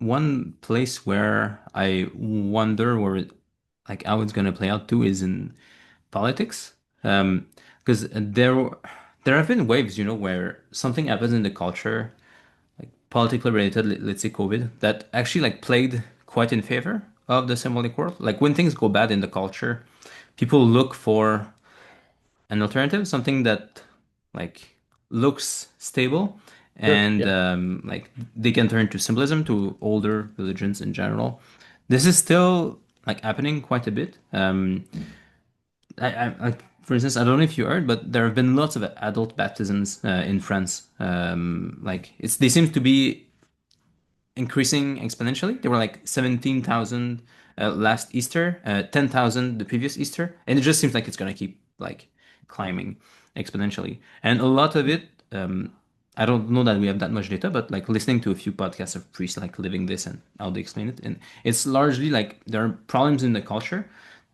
one place where I wonder like how it's gonna play out too is in politics. Because there have been waves, where something happens in the culture, like politically related, let's say COVID, that actually like played quite in favor of the symbolic world. Like when things go bad in the culture, people look for an alternative, something that like looks stable Sure. and Yeah. like they can turn to symbolism, to older religions in general. This is still like happening quite a bit. Like for instance, I don't know if you heard, but there have been lots of adult baptisms in France. Like they seem to be increasing exponentially. They were like 17,000 last Easter, 10,000 the previous Easter, and it just seems like it's gonna keep like climbing exponentially. And a lot of it, I don't know that we have that much data, but like listening to a few podcasts of priests like living this and how they explain it, and it's largely like there are problems in the culture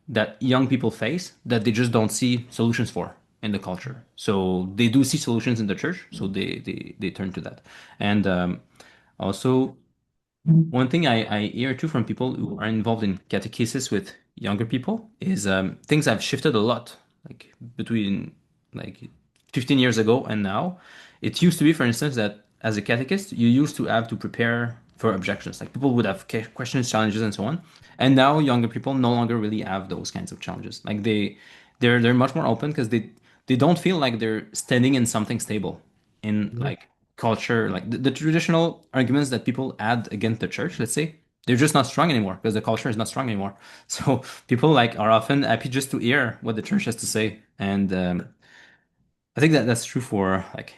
that young people face that they just don't see solutions for in the culture. So they do see solutions in the church, so they turn to that. And also one thing I hear too from people who are involved in catechesis with younger people is things have shifted a lot, like between like 15 years ago and now. It used to be, for instance, that as a catechist, you used to have to prepare for objections. Like people would have questions, challenges, and so on. And now younger people no longer really have those kinds of challenges. Like they're much more open because they don't feel like they're standing in something stable in Mhm. like culture, like the traditional arguments that people add against the church, let's say, they're just not strong anymore because the culture is not strong anymore. So people like are often happy just to hear what the church has to say, and I think that that's true for like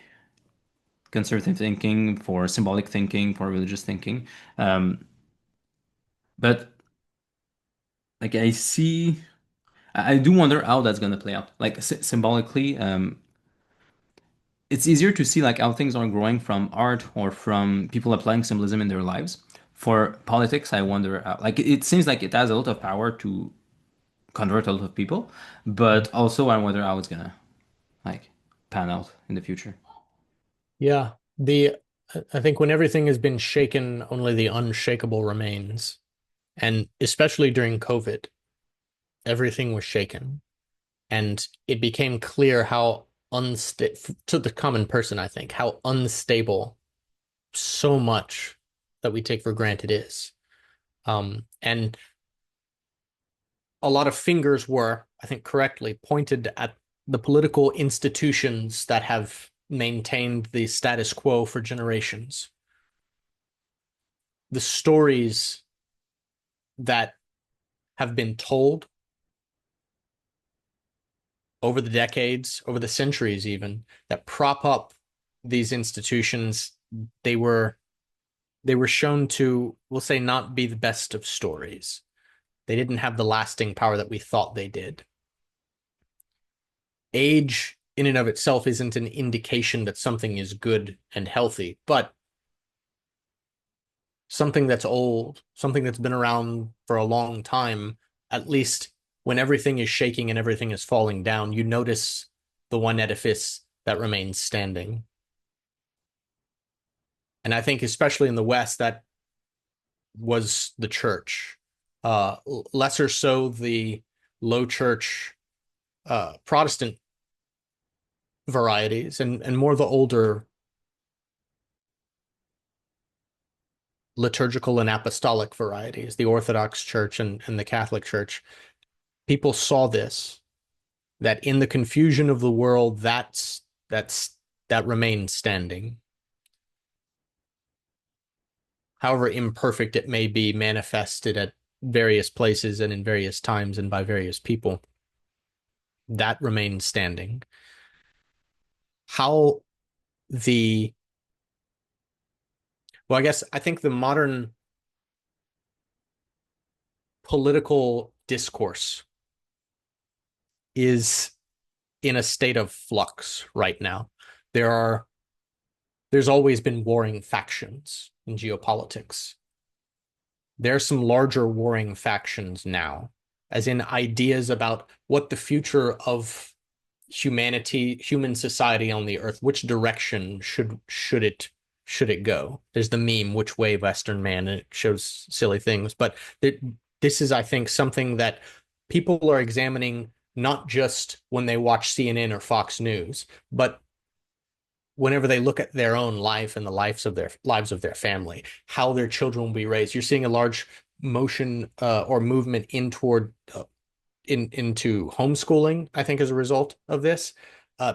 conservative thinking, for symbolic thinking, for religious thinking. Um, but like I do wonder how that's gonna play out. Like symbolically, it's easier to see like how things are growing from art or from people applying symbolism in their lives. For politics, I wonder how, like it seems like it has a lot of power to convert a lot of people, but also I wonder how it's gonna like pan out in the future. Yeah. I think when everything has been shaken, only the unshakable remains. And especially during COVID, everything was shaken. And it became clear how unstable, to the common person, I think, how unstable so much that we take for granted is. And a lot of fingers were, I think, correctly pointed at the political institutions that have maintained the status quo for generations. The stories that have been told over the decades, over the centuries even, that prop up these institutions, they were they were shown to, we'll say, not be the best of stories. They didn't have the lasting power that we thought they did. Age in and of itself isn't an indication that something is good and healthy, but something that's old, something that's been around for a long time, at least when everything is shaking and everything is falling down, you notice the one edifice that remains standing. And I think, especially in the West, that was the church. Uh, Lesser so the low church Protestant varieties, and more the older liturgical and apostolic varieties, the Orthodox Church and the Catholic Church. People saw this, that in the confusion of the world, that remains standing. However imperfect it may be manifested at various places and in various times and by various people, that remains standing. How the Well, I guess I think the modern political discourse is in a state of flux right now. There are there's always been warring factions in geopolitics. There are some larger warring factions now, as in ideas about what the future of humanity, human society on the earth, which direction should it go? There's the meme, which way Western man, and it shows silly things. But this is, I think, something that people are examining not just when they watch CNN or Fox News, but whenever they look at their own life and the lives of their family, how their children will be raised. You're seeing a large motion or movement into homeschooling, I think, as a result of this,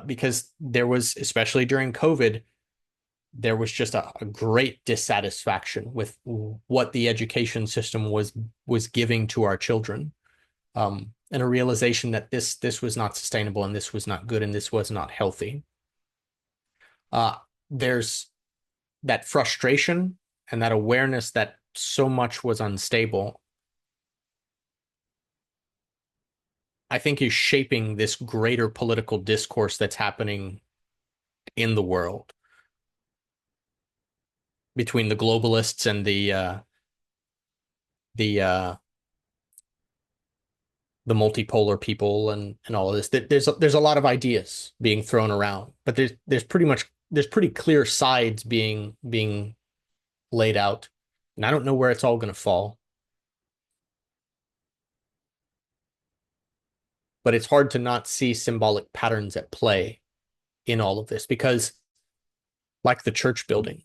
because there was, especially during COVID, there was just a great dissatisfaction with what the education system was giving to our children, and a realization that this was not sustainable and this was not good and this was not healthy. There's that frustration and that awareness that so much was unstable, I think, is shaping this greater political discourse that's happening in the world between the globalists and the the multipolar people and all of this. There's a lot of ideas being thrown around, but there's pretty clear sides being laid out, and I don't know where it's all going to fall. But it's hard to not see symbolic patterns at play in all of this because, like the church building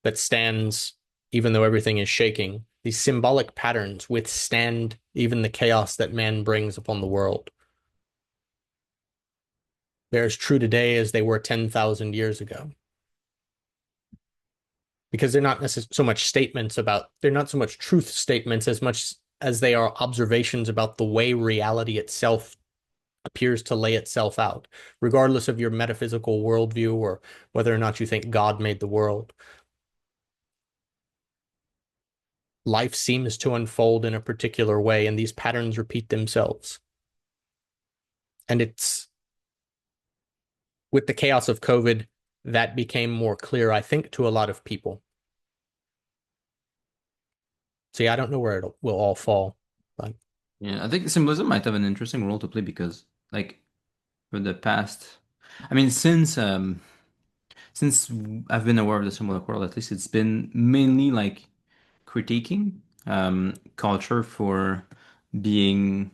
that stands even though everything is shaking, these symbolic patterns withstand even the chaos that man brings upon the world. They're as true today as they were 10,000 years ago because they're not necessarily so much statements about, they're not so much truth statements as much as they are observations about the way reality itself appears to lay itself out, regardless of your metaphysical worldview or whether or not you think God made the world. Life seems to unfold in a particular way, and these patterns repeat themselves. And it's with the chaos of COVID that became more clear, I think, to a lot of people. See, I don't know where it will all fall, but Yeah, I think symbolism might have an interesting role to play because, like, for the past, I mean, since I've been aware of the symbolic world, at least it's been mainly like critiquing. culture for being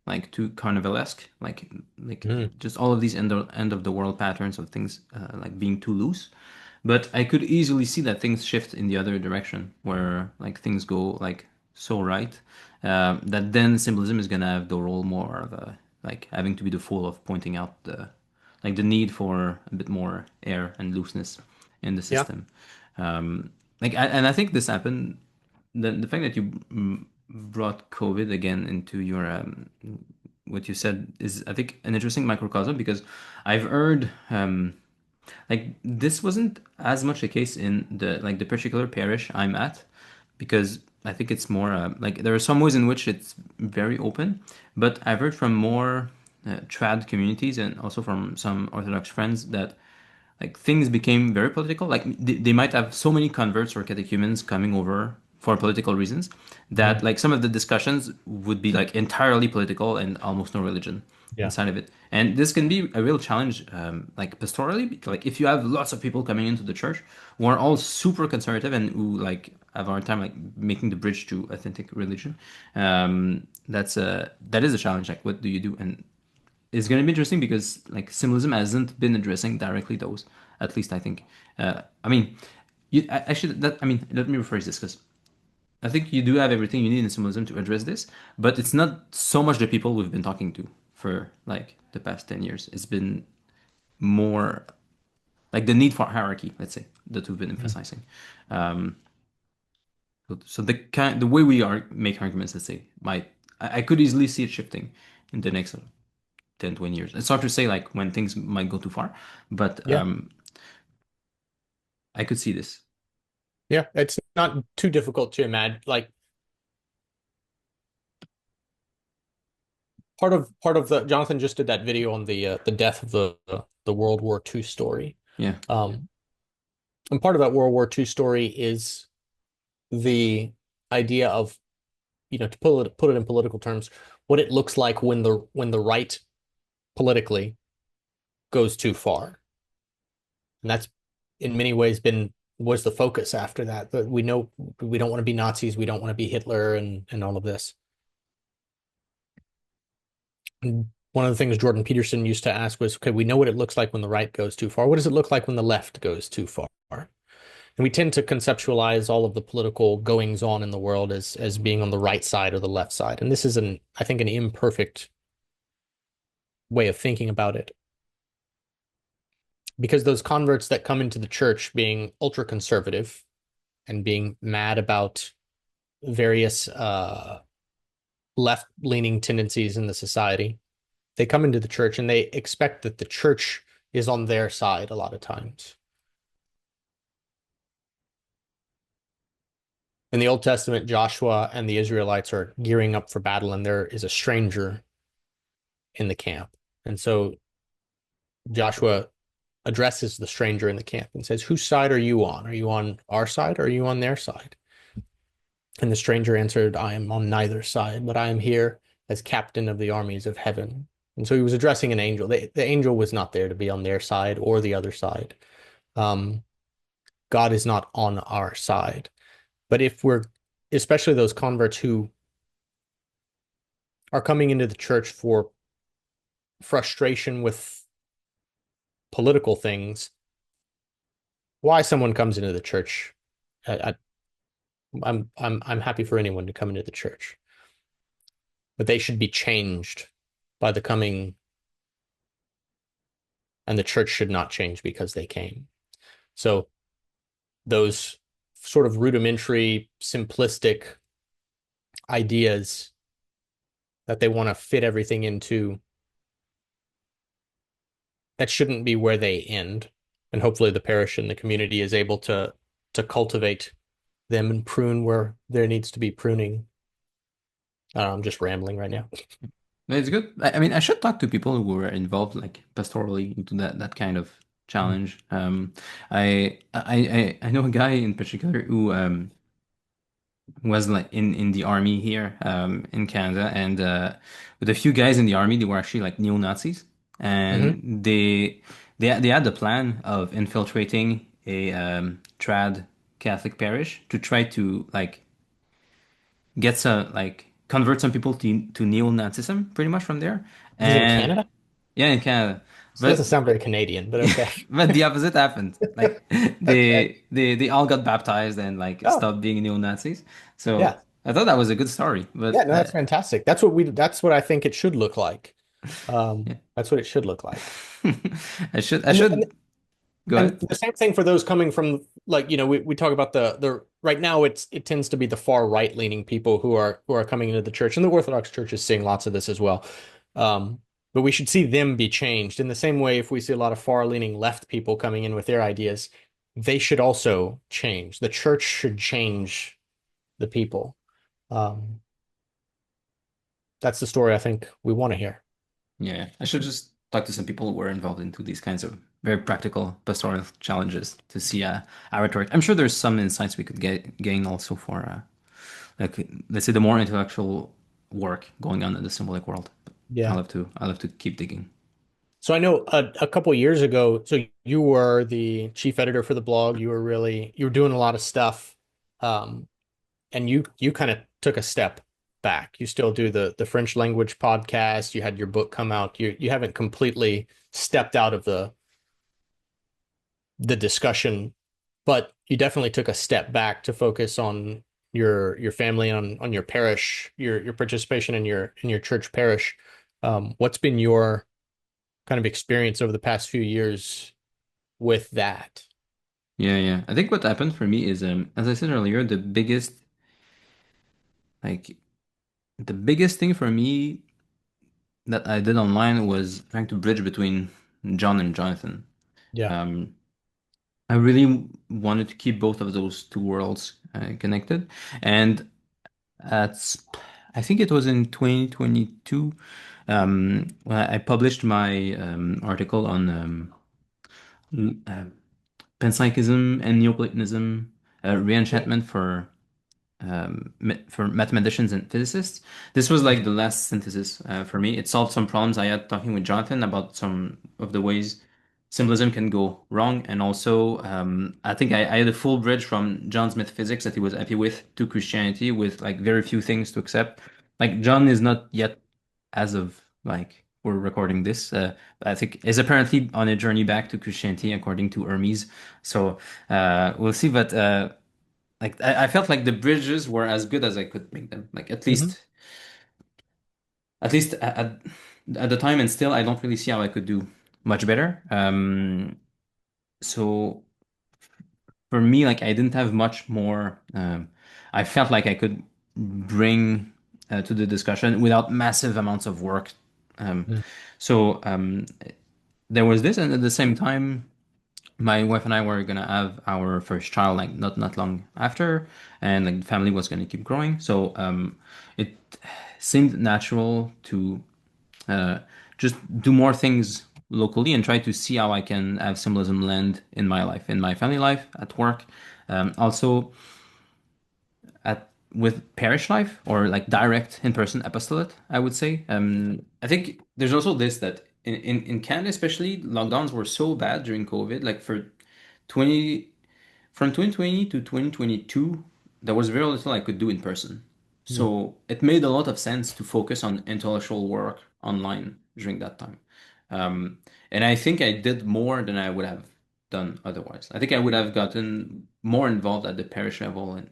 like too carnivalesque, like Mm. just all of these end of the world patterns of things like being too loose. But I could easily see that things shift in the other direction, where like things go like so right, that then symbolism is gonna have the role more of a like having to be the fool of pointing out the like the need for a bit more air and looseness in the Yeah. system. And I think this happened. The fact that you brought COVID again into your what you said is I think an interesting microcosm because I've heard like this wasn't as much the case in the particular parish I'm at because I think it's more like there are some ways in which it's very open, but I've heard from more trad communities and also from some Orthodox friends that like things became very political. Like they might have so many converts or catechumens coming over for political reasons that Mhm. like some of the discussions would be like entirely political and almost no religion Yeah. inside of it. And this can be a real challenge, like pastorally, like if you have lots of people coming into the church who are all super conservative and who like have a hard time like making the bridge to authentic religion, that is a challenge. Like, what do you do? And it's going to be interesting because like symbolism hasn't been addressing directly those. At least I think. I mean, actually that I mean let me rephrase this because I think you do have everything you need in symbolism to address this, but it's not so much the people we've been talking to for like the past 10 years. It's been more like the need for hierarchy, let's say, that we've been Mhm. emphasizing. So the way we are make arguments, let's say, I could easily see it shifting in the next 10, 20 years. It's hard to say like when things might go too far, but Yeah. I could see this. Yeah. It's not too difficult to imagine. Like part of the Jonathan just did that video on the death of the World War II story. Yeah. Um, and part of that World War II story is the idea of, to put it in political terms, what it looks like when the right politically goes too far. And that's in many ways been was the focus after that. But we know we don't want to be Nazis, we don't want to be Hitler and all of this. And one of the things Jordan Peterson used to ask was, okay, we know what it looks like when the right goes too far. What does it look like when the left goes too far? And we tend to conceptualize all of the political goings on in the world as being on the right side or the left side. And this is I think, an imperfect way of thinking about it. Because those converts that come into the church being ultra conservative and being mad about various left leaning tendencies in the society, they come into the church and they expect that the church is on their side a lot of times. In the Old Testament, Joshua and the Israelites are gearing up for battle, and there is a stranger in the camp. And so Joshua addresses the stranger in the camp and says, whose side are you on? Are you on our side or are you on their side? And the stranger answered, I am on neither side, but I am here as captain of the armies of heaven. And so he was addressing an angel. The angel was not there to be on their side or the other side. Um, God is not on our side. But if we're, especially those converts who are coming into the church for frustration with political things, why someone comes into the church, I, I'm happy for anyone to come into the church, but they should be changed by the coming, and the church should not change because they came. So those sort of rudimentary, simplistic ideas that they want to fit everything into, that shouldn't be where they end. And hopefully the parish and the community is able to cultivate them and prune where there needs to be pruning. I'm just rambling right now. No, it's good. I mean, I should talk to people who were involved like pastorally into that kind of challenge. I know a guy in particular who was like in the army here in Canada, and with a few guys in the army, they were actually like neo-Nazis, Mm-hmm. and they had the plan of infiltrating a trad Catholic parish to try to like gets a like converts some people to neo-Nazism pretty much from there. This is in And Canada? yeah, in Canada. This doesn't But sound very Canadian, but okay. but the opposite happened. Like Okay. they all got baptized and like Oh, stopped being neo-Nazis. So yeah. I thought that was a good story. Yeah, But no, that's fantastic. That's what I think it should look like. yeah. That's what it should look like. I And and should go and ahead. the same thing for those coming from like, we talk about the right now it tends to be the far right leaning people who are coming into the church, and the Orthodox Church is seeing lots of this as well. Um, but we should see them be changed in the same way. If we see a lot of far leaning left people coming in with their ideas, they should also change. The church should change the people. Um, that's the story I think we want to hear. Yeah, I should just talk to some people who were involved into these kinds of very practical pastoral challenges to see our rhetoric. I'm sure there's some insights we could gain also for like let's say the more intellectual work going on in the symbolic world. Yeah. I'll have to keep digging. So I know a couple years ago, so you were the chief editor for the blog. You were doing a lot of stuff, um, and you kind of took a step back. You still do the French language podcast. You had your book come out. You haven't completely stepped out of the discussion, but you definitely took a step back to focus on your family and on your parish, your participation in your church parish. What's been your kind of experience over the past few years with that? Yeah, yeah. I think what happened for me is as I said earlier, like the biggest thing for me that I did online was trying to bridge between John and Jonathan. Yeah. Um, I really wanted to keep both of those two worlds connected. And at, I think it was in 2022, when I published my article on uh, panpsychism and Neoplatonism, reenchantment for mathematicians and physicists. This was like the last synthesis for me. It solved some problems I had talking with Jonathan about some of the ways symbolism can go wrong. And also, I think I had a full bridge from John's metaphysics that he was happy with to Christianity with like very few things to accept. Like John is not yet, as of like we're recording this, I think is apparently on a journey back to Christianity according to Hermes. So we'll see. But like I felt like the bridges were as good as I could make them. Like Hmm. at least at the time, and still I don't really see how I could do much better. So for me, like I didn't have much more. I felt like I could bring to the discussion without massive amounts of work. Um, so there was this, and at the same time, my wife and I were gonna have our first child like not long after, and like the family was gonna keep growing. So it seemed natural to uh, just do more things locally and try to see how I can have symbolism land in my life, in my family life, at work, also at with parish life or like direct in-person apostolate, I would say. I think there's also this that in Canada especially, lockdowns were so bad during COVID, like for 20 from 2020 to 2022, there was very little I could do in person. So it made a lot of sense to focus on intellectual work online during that time. Um, and I think I did more than I would have done otherwise. I think I would have gotten more involved at the parish level and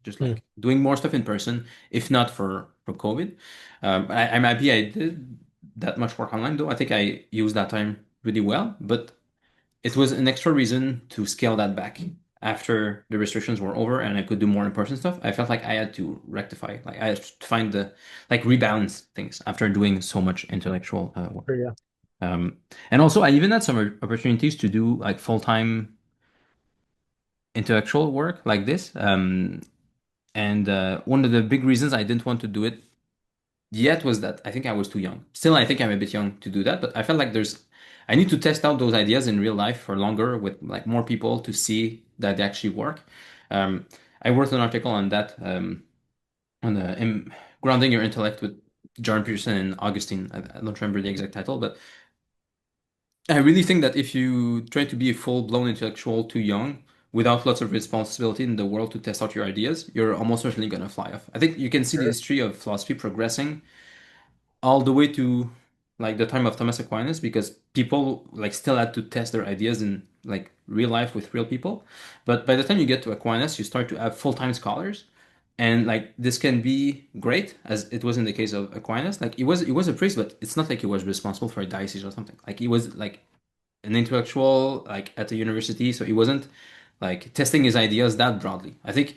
just Hmm. like doing more stuff in person, if not for COVID. I'm happy I did that much work online, though. I think I used that time really well, but it was an extra reason to scale that back after the restrictions were over and I could do more in-person stuff. I felt like I had to rectify, like I had to find the like rebalance things after doing so much intellectual work. Sure, yeah. Um, and also, I even had some opportunities to do like full-time intellectual work like this. And one of the big reasons I didn't want to do it yet was that I think I was too young. Still, I think I'm a bit young to do that, but I felt like I need to test out those ideas in real life for longer with like more people to see that they actually work. Um, I wrote an article on that, on grounding your intellect with Jordan Peterson and Augustine. I don't remember the exact title, but I really think that if you try to be a full-blown intellectual too young without lots of responsibility in the world to test out your ideas, you're almost certainly gonna fly off. I think you can see the Sure. history of philosophy progressing all the way to like the time of Thomas Aquinas because people like still had to test their ideas in like real life with real people. But by the time you get to Aquinas, you start to have full-time scholars. And like this can be great, as it was in the case of Aquinas. Like he was a priest, but it's not like he was responsible for a diocese or something. Like he was like an intellectual like at a university, so he wasn't like testing his ideas that broadly. I think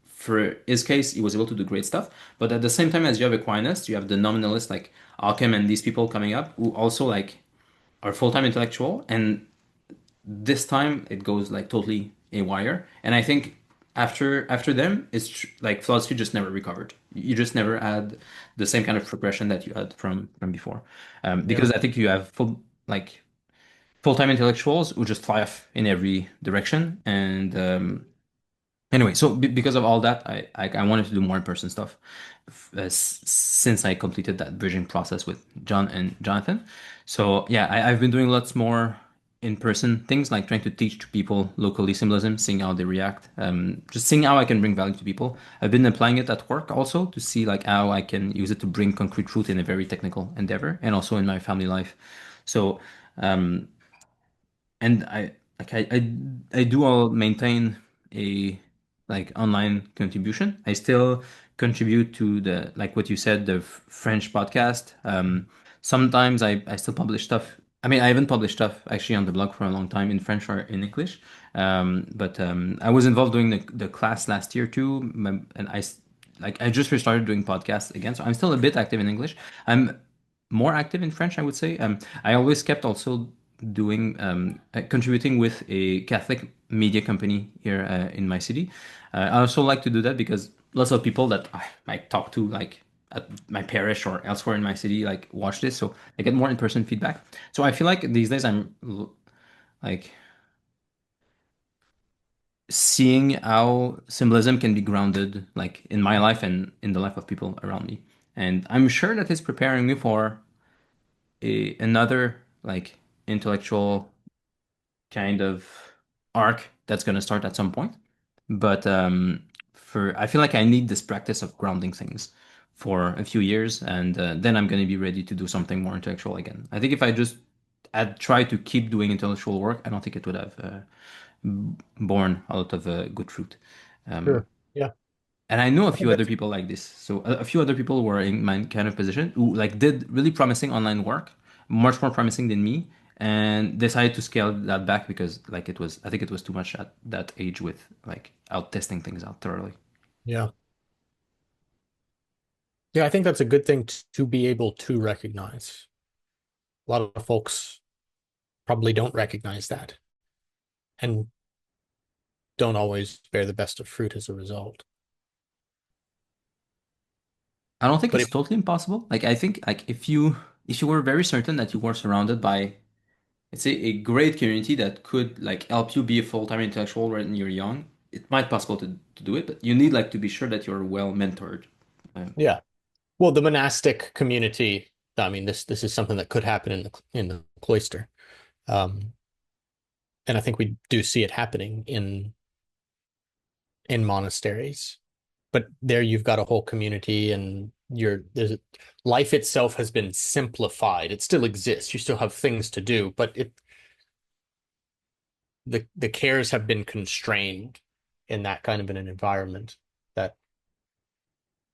for his case, he was able to do great stuff. But at the same time as you have Aquinas, you have the nominalists like Occam and these people coming up who also like are full-time intellectual, and this time it goes like totally haywire. And I think after them, like philosophy just never recovered. You just never had the same kind of progression that you had from before, Yeah. because I think you have full-time intellectuals who just fly off in every direction. And anyway, so because of all that, I wanted to do more in-person stuff since I completed that bridging process with John and Jonathan. So yeah, I've been doing lots more in-person things, like trying to teach to people locally symbolism, seeing how they react, just seeing how I can bring value to people. I've been applying it at work also to see like how I can use it to bring concrete truth in a very technical endeavor, and also in my family life. So. Um, and I do all maintain a like online contribution. I still contribute to the like what you said, the French podcast. Sometimes I still publish stuff. I mean, I haven't published stuff actually on the blog for a long time in French or in English. But I was involved doing the class last year too, and like I just restarted doing podcasts again. So I'm still a bit active in English. I'm more active in French, I would say. I always kept also doing contributing with a Catholic media company here in my city. I also like to do that because lots of people that I talk to, like at my parish or elsewhere in my city, like watch this, so I get more in-person feedback. So I feel like these days like seeing how symbolism can be grounded, like in my life and in the life of people around me. And I'm sure that it's preparing me for another like intellectual kind of arc that's going to start at some point. But for I feel like I need this practice of grounding things for a few years, and then I'm going to be ready to do something more intellectual again. I think if I just had tried to keep doing intellectual work, I don't think it would have borne a lot of good fruit. Um, Sure. Yeah. and I know a I few think other that's people like this. So a few other people were in my kind of position who like did really promising online work, much more promising than me, and decided to scale that back because like I think it was too much at that age with like out testing things out thoroughly. yeah. Yeah, I think that's a good thing to be able to recognize. A lot of folks probably don't recognize that and don't always bear the best of fruit as a result. I don't think But it's if totally impossible. Like I think like if you were very certain that you were surrounded by let's say a great community that could like help you be a full-time intellectual when you're young, it might be possible to do it, but you need like to be sure that you're well mentored. yeah, well, the monastic community, I mean, this is something that could happen in the cloister. Um, and I think we do see it happening in monasteries. But there you've got a whole community and there's life itself has been simplified. It still exists. You still have things to do, but the cares have been constrained in that kind of an environment that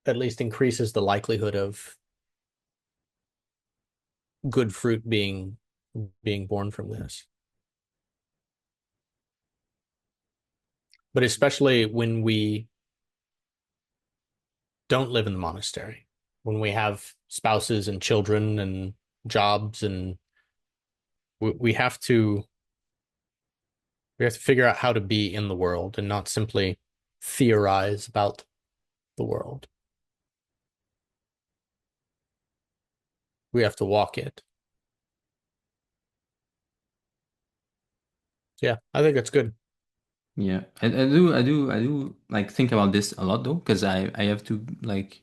at least increases the likelihood of good fruit being born from this. But especially when we don't live in the monastery, when we have spouses and children and jobs, and we have to figure out how to be in the world and not simply theorize about the world. We have to walk it. Yeah, I think that's good. Yeah, I do like think about this a lot though, because I have to like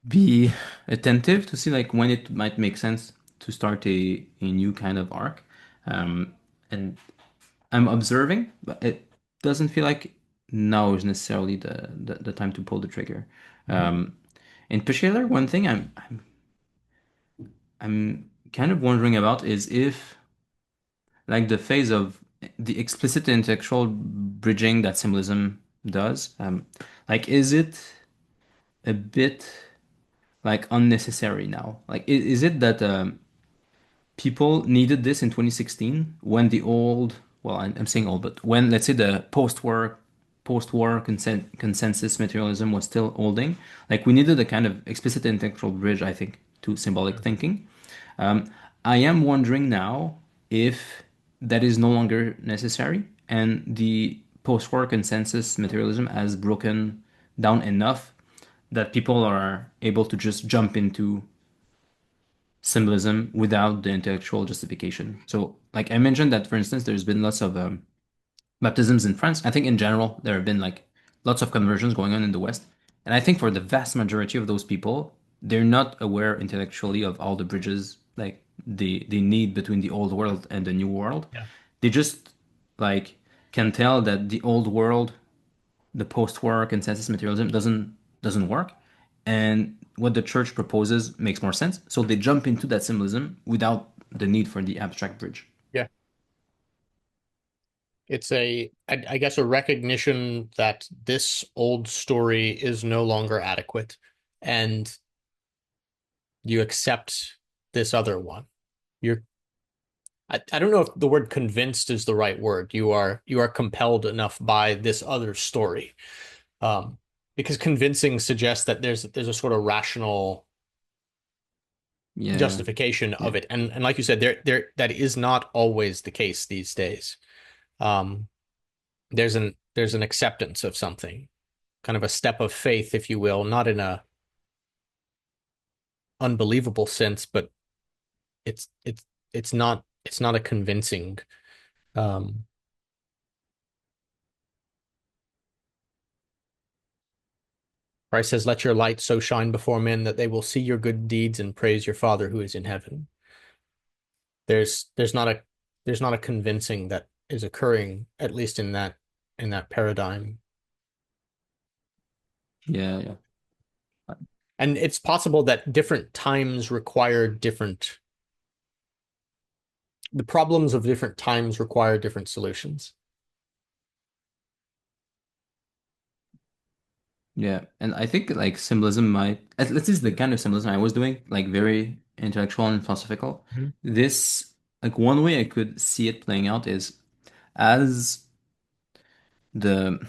be attentive to see like when it might make sense to start a new kind of arc. And I'm observing, but doesn't feel like now is necessarily the time to pull the trigger. Mhm. Um, in particular, one thing I'm kind of wondering about is if like the phase of the explicit intellectual bridging that symbolism does, like is it a bit like unnecessary now? Like is it that people needed this in 2016 when the old, well, I'm saying old, but when let's say the post-war consensus materialism was still holding, like we needed a kind of explicit intellectual bridge, I think, to symbolic thinking. Um, I am wondering now if that is no longer necessary and the post-war consensus materialism has broken down enough that people are able to just jump into symbolism without the intellectual justification. So, like I mentioned that, for instance, there's been lots of baptisms in France. I think in general, there have been like lots of conversions going on in the West. And I think for the vast majority of those people, they're not aware intellectually of all the bridges like they need between the old world and the new world. Yeah. They just like can tell that the old world, the post-war consensus materialism doesn't work. And what the church proposes makes more sense. So they jump into that symbolism without the need for the abstract bridge. Yeah. It's I guess, a recognition that this old story is no longer adequate, and you accept this other one. You're, I don't know if the word convinced is the right word. You are compelled enough by this other story. Um, because convincing suggests that there's a sort of rational Yeah. justification Yeah. of it. And like you said, there that is not always the case these days. Um, there's an acceptance of something, kind of a step of faith, if you will, not in a unbelievable sense, but it's it's it's not a convincing. Um, Christ says, "Let your light so shine before men that they will see your good deeds and praise your Father who is in heaven." There's there's not a there's not a convincing that is occurring, at least in that paradigm. Yeah. Yeah. And it's possible that different times require different, the problems of different times require different solutions. Yeah. And I think like symbolism might, at least the kind of symbolism I was doing, like very intellectual and philosophical. Mhm. This, like one way I could see it playing out is as the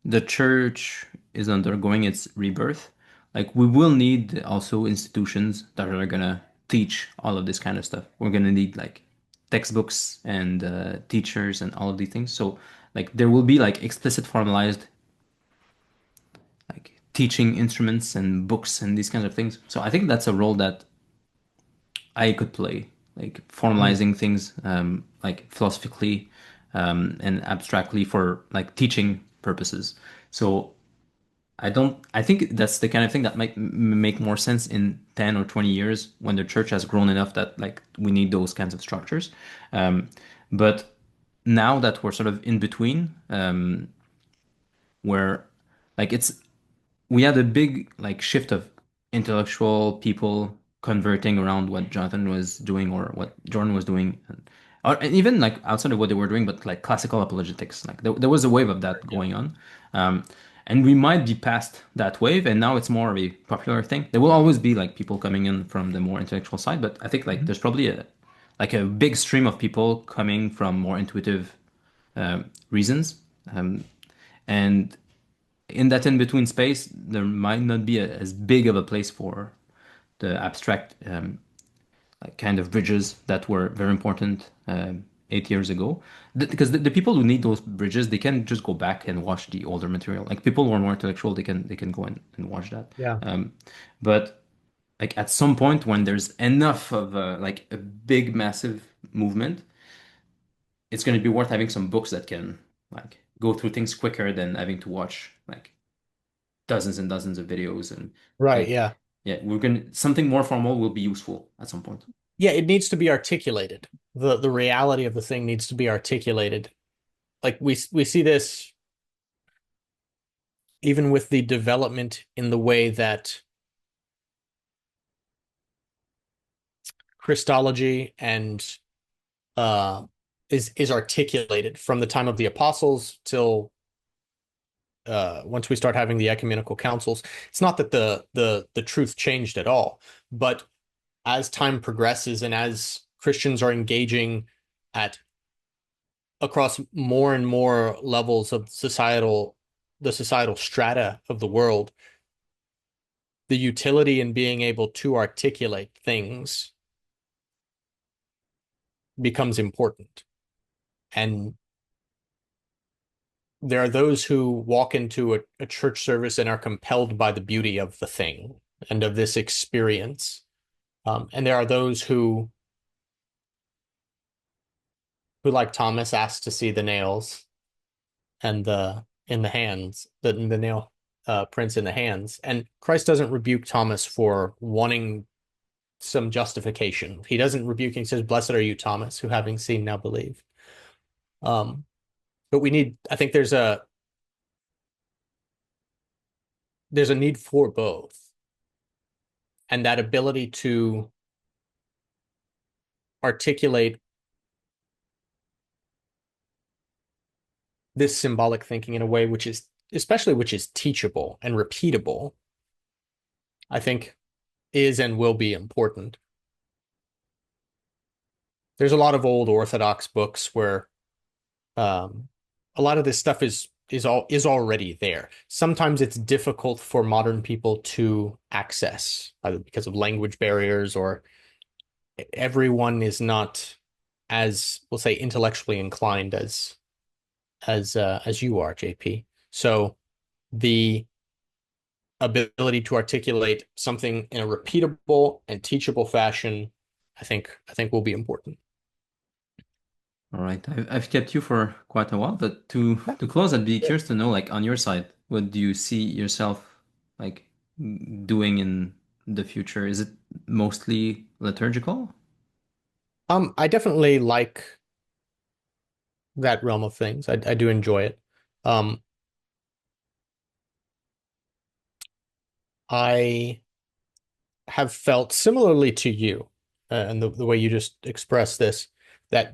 the church is undergoing its rebirth, like we will need also institutions that are gonna teach all of this kind of stuff. We're gonna need like textbooks and teachers and all of these things. So like there will be like explicit formalized like teaching instruments and books and these kinds of things. So I think that's a role that I could play, like Mhm. formalizing things like philosophically and abstractly for like teaching purposes. So I think that's the kind of thing that might make more sense in 10 or 20 years when the church has grown enough that like we need those kinds of structures. Um, but now that we're sort of in between, where like we had a big like shift of intellectual people converting around what Jonathan was doing or what Jordan was doing, and even like outside of what they were doing, but like classical apologetics. Like there was a wave of that Yeah. going on, and we might be past that wave, and now it's more of a popular thing. There will always be like people coming in from the more intellectual side, but I think like Mhm. there's probably a big stream of people coming from more intuitive reasons, and in that in between space, there might not be as big of a place for the abstract like kind of bridges that were very important 8 years ago. Because the people who need those bridges, they can just go back and watch the older material. Like people who are more intellectual, they can go and watch that. Yeah. But like at some point when there's enough of like a big massive movement, it's going to be worth having some books that can like go through things quicker than having to watch like dozens and dozens of videos and Right. like Yeah. yeah, we're gonna something more formal will be useful at some point. Yeah. It needs to be articulated. The reality of the thing needs to be articulated. Like we see this. even with the development in the way that Christology and uh, is articulated from the time of the apostles till once we start having the ecumenical councils. It's not that the truth changed at all, but as time progresses and as Christians are engaging at across more and more levels of the societal strata of the world, the utility in being able to articulate things becomes important. And there are those who walk into a church service and are compelled by the beauty of the thing and of this experience. And there are those who, like Thomas, asked to see the nails and the in the hands, the nail prints in the hands. And Christ doesn't rebuke Thomas for wanting some justification. He doesn't rebuke. He says, "Blessed are you, Thomas, who having seen now believe." Um, but we need. I think there's a need for both, and that ability to articulate this symbolic thinking in a way which is especially which is teachable and repeatable, I think is and will be important. There's a lot of old Orthodox books where um, a lot of this stuff is already there. Sometimes it's difficult for modern people to access, either because of language barriers or everyone is not as, we'll say, intellectually inclined as you are, JP. So the ability to articulate something in a repeatable and teachable fashion, I think will be important. All right. I've kept you for quite a while, but to close, I'd be curious to know, like, on your side, what do you see yourself like doing in the future? Is it mostly liturgical? I definitely like that realm of things. I do enjoy it. Um, I have felt similarly to you, and the way you just expressed this, that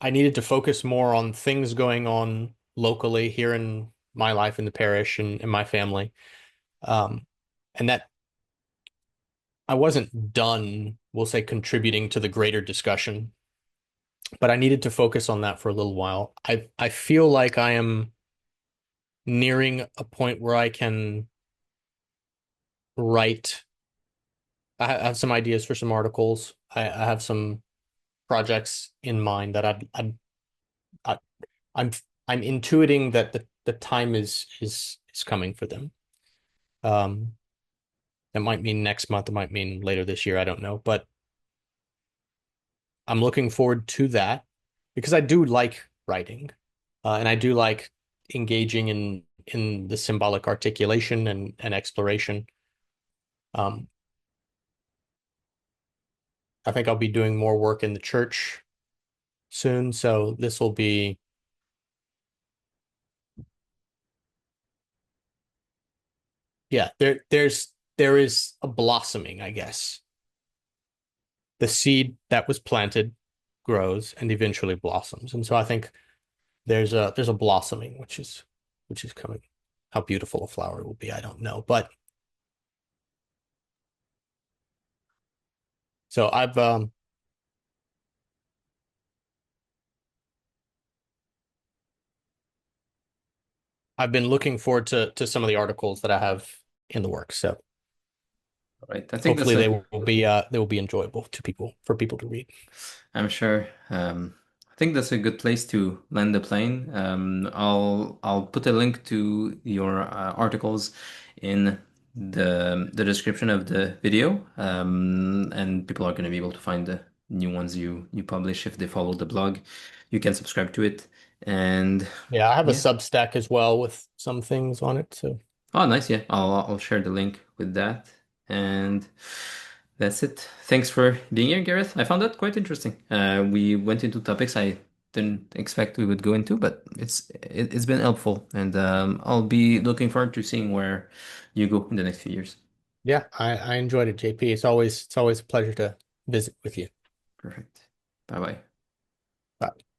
I needed to focus more on things going on locally here in my life in the parish and in my family. Um, and that I wasn't done, we'll say, contributing to the greater discussion, but I needed to focus on that for a little while. I feel like I am nearing a point where I can write. I have some ideas for some articles. I have some projects in mind that I, I'm I'm intuiting that the time is coming for them. Um, that might mean next month. It might mean later this year. I don't know, but I'm looking forward to that because I do like writing, and I do like engaging in the symbolic articulation and exploration. Um, I think I'll be doing more work in the church soon, so this will be yeah. There is a blossoming, I guess. The seed that was planted grows and eventually blossoms, and so I think there's a blossoming which is coming. How beautiful a flower will be, I don't know, but so I've been looking forward to some of the articles that I have in the works. So All right. I think that's hopefully a they will be enjoyable to people for people to read. I'm sure. I think that's a good place to land the plane. I'll put a link to your articles in the description of the video, and people are going to be able to find the new ones you publish if they follow the blog. You can subscribe to it, and Yeah, I have a yeah. Substack as well with some things on it. So Oh, nice. Yeah, I'll share the link with that, and that's it. Thanks for being here, Gareth. I found that quite interesting. We went into topics I didn't expect we would go into, but it's been helpful, and I'll be looking forward to seeing where you go in the next few years. Yeah, I enjoyed it, JP. It's always a pleasure to visit with you. Perfect. Bye bye. Bye.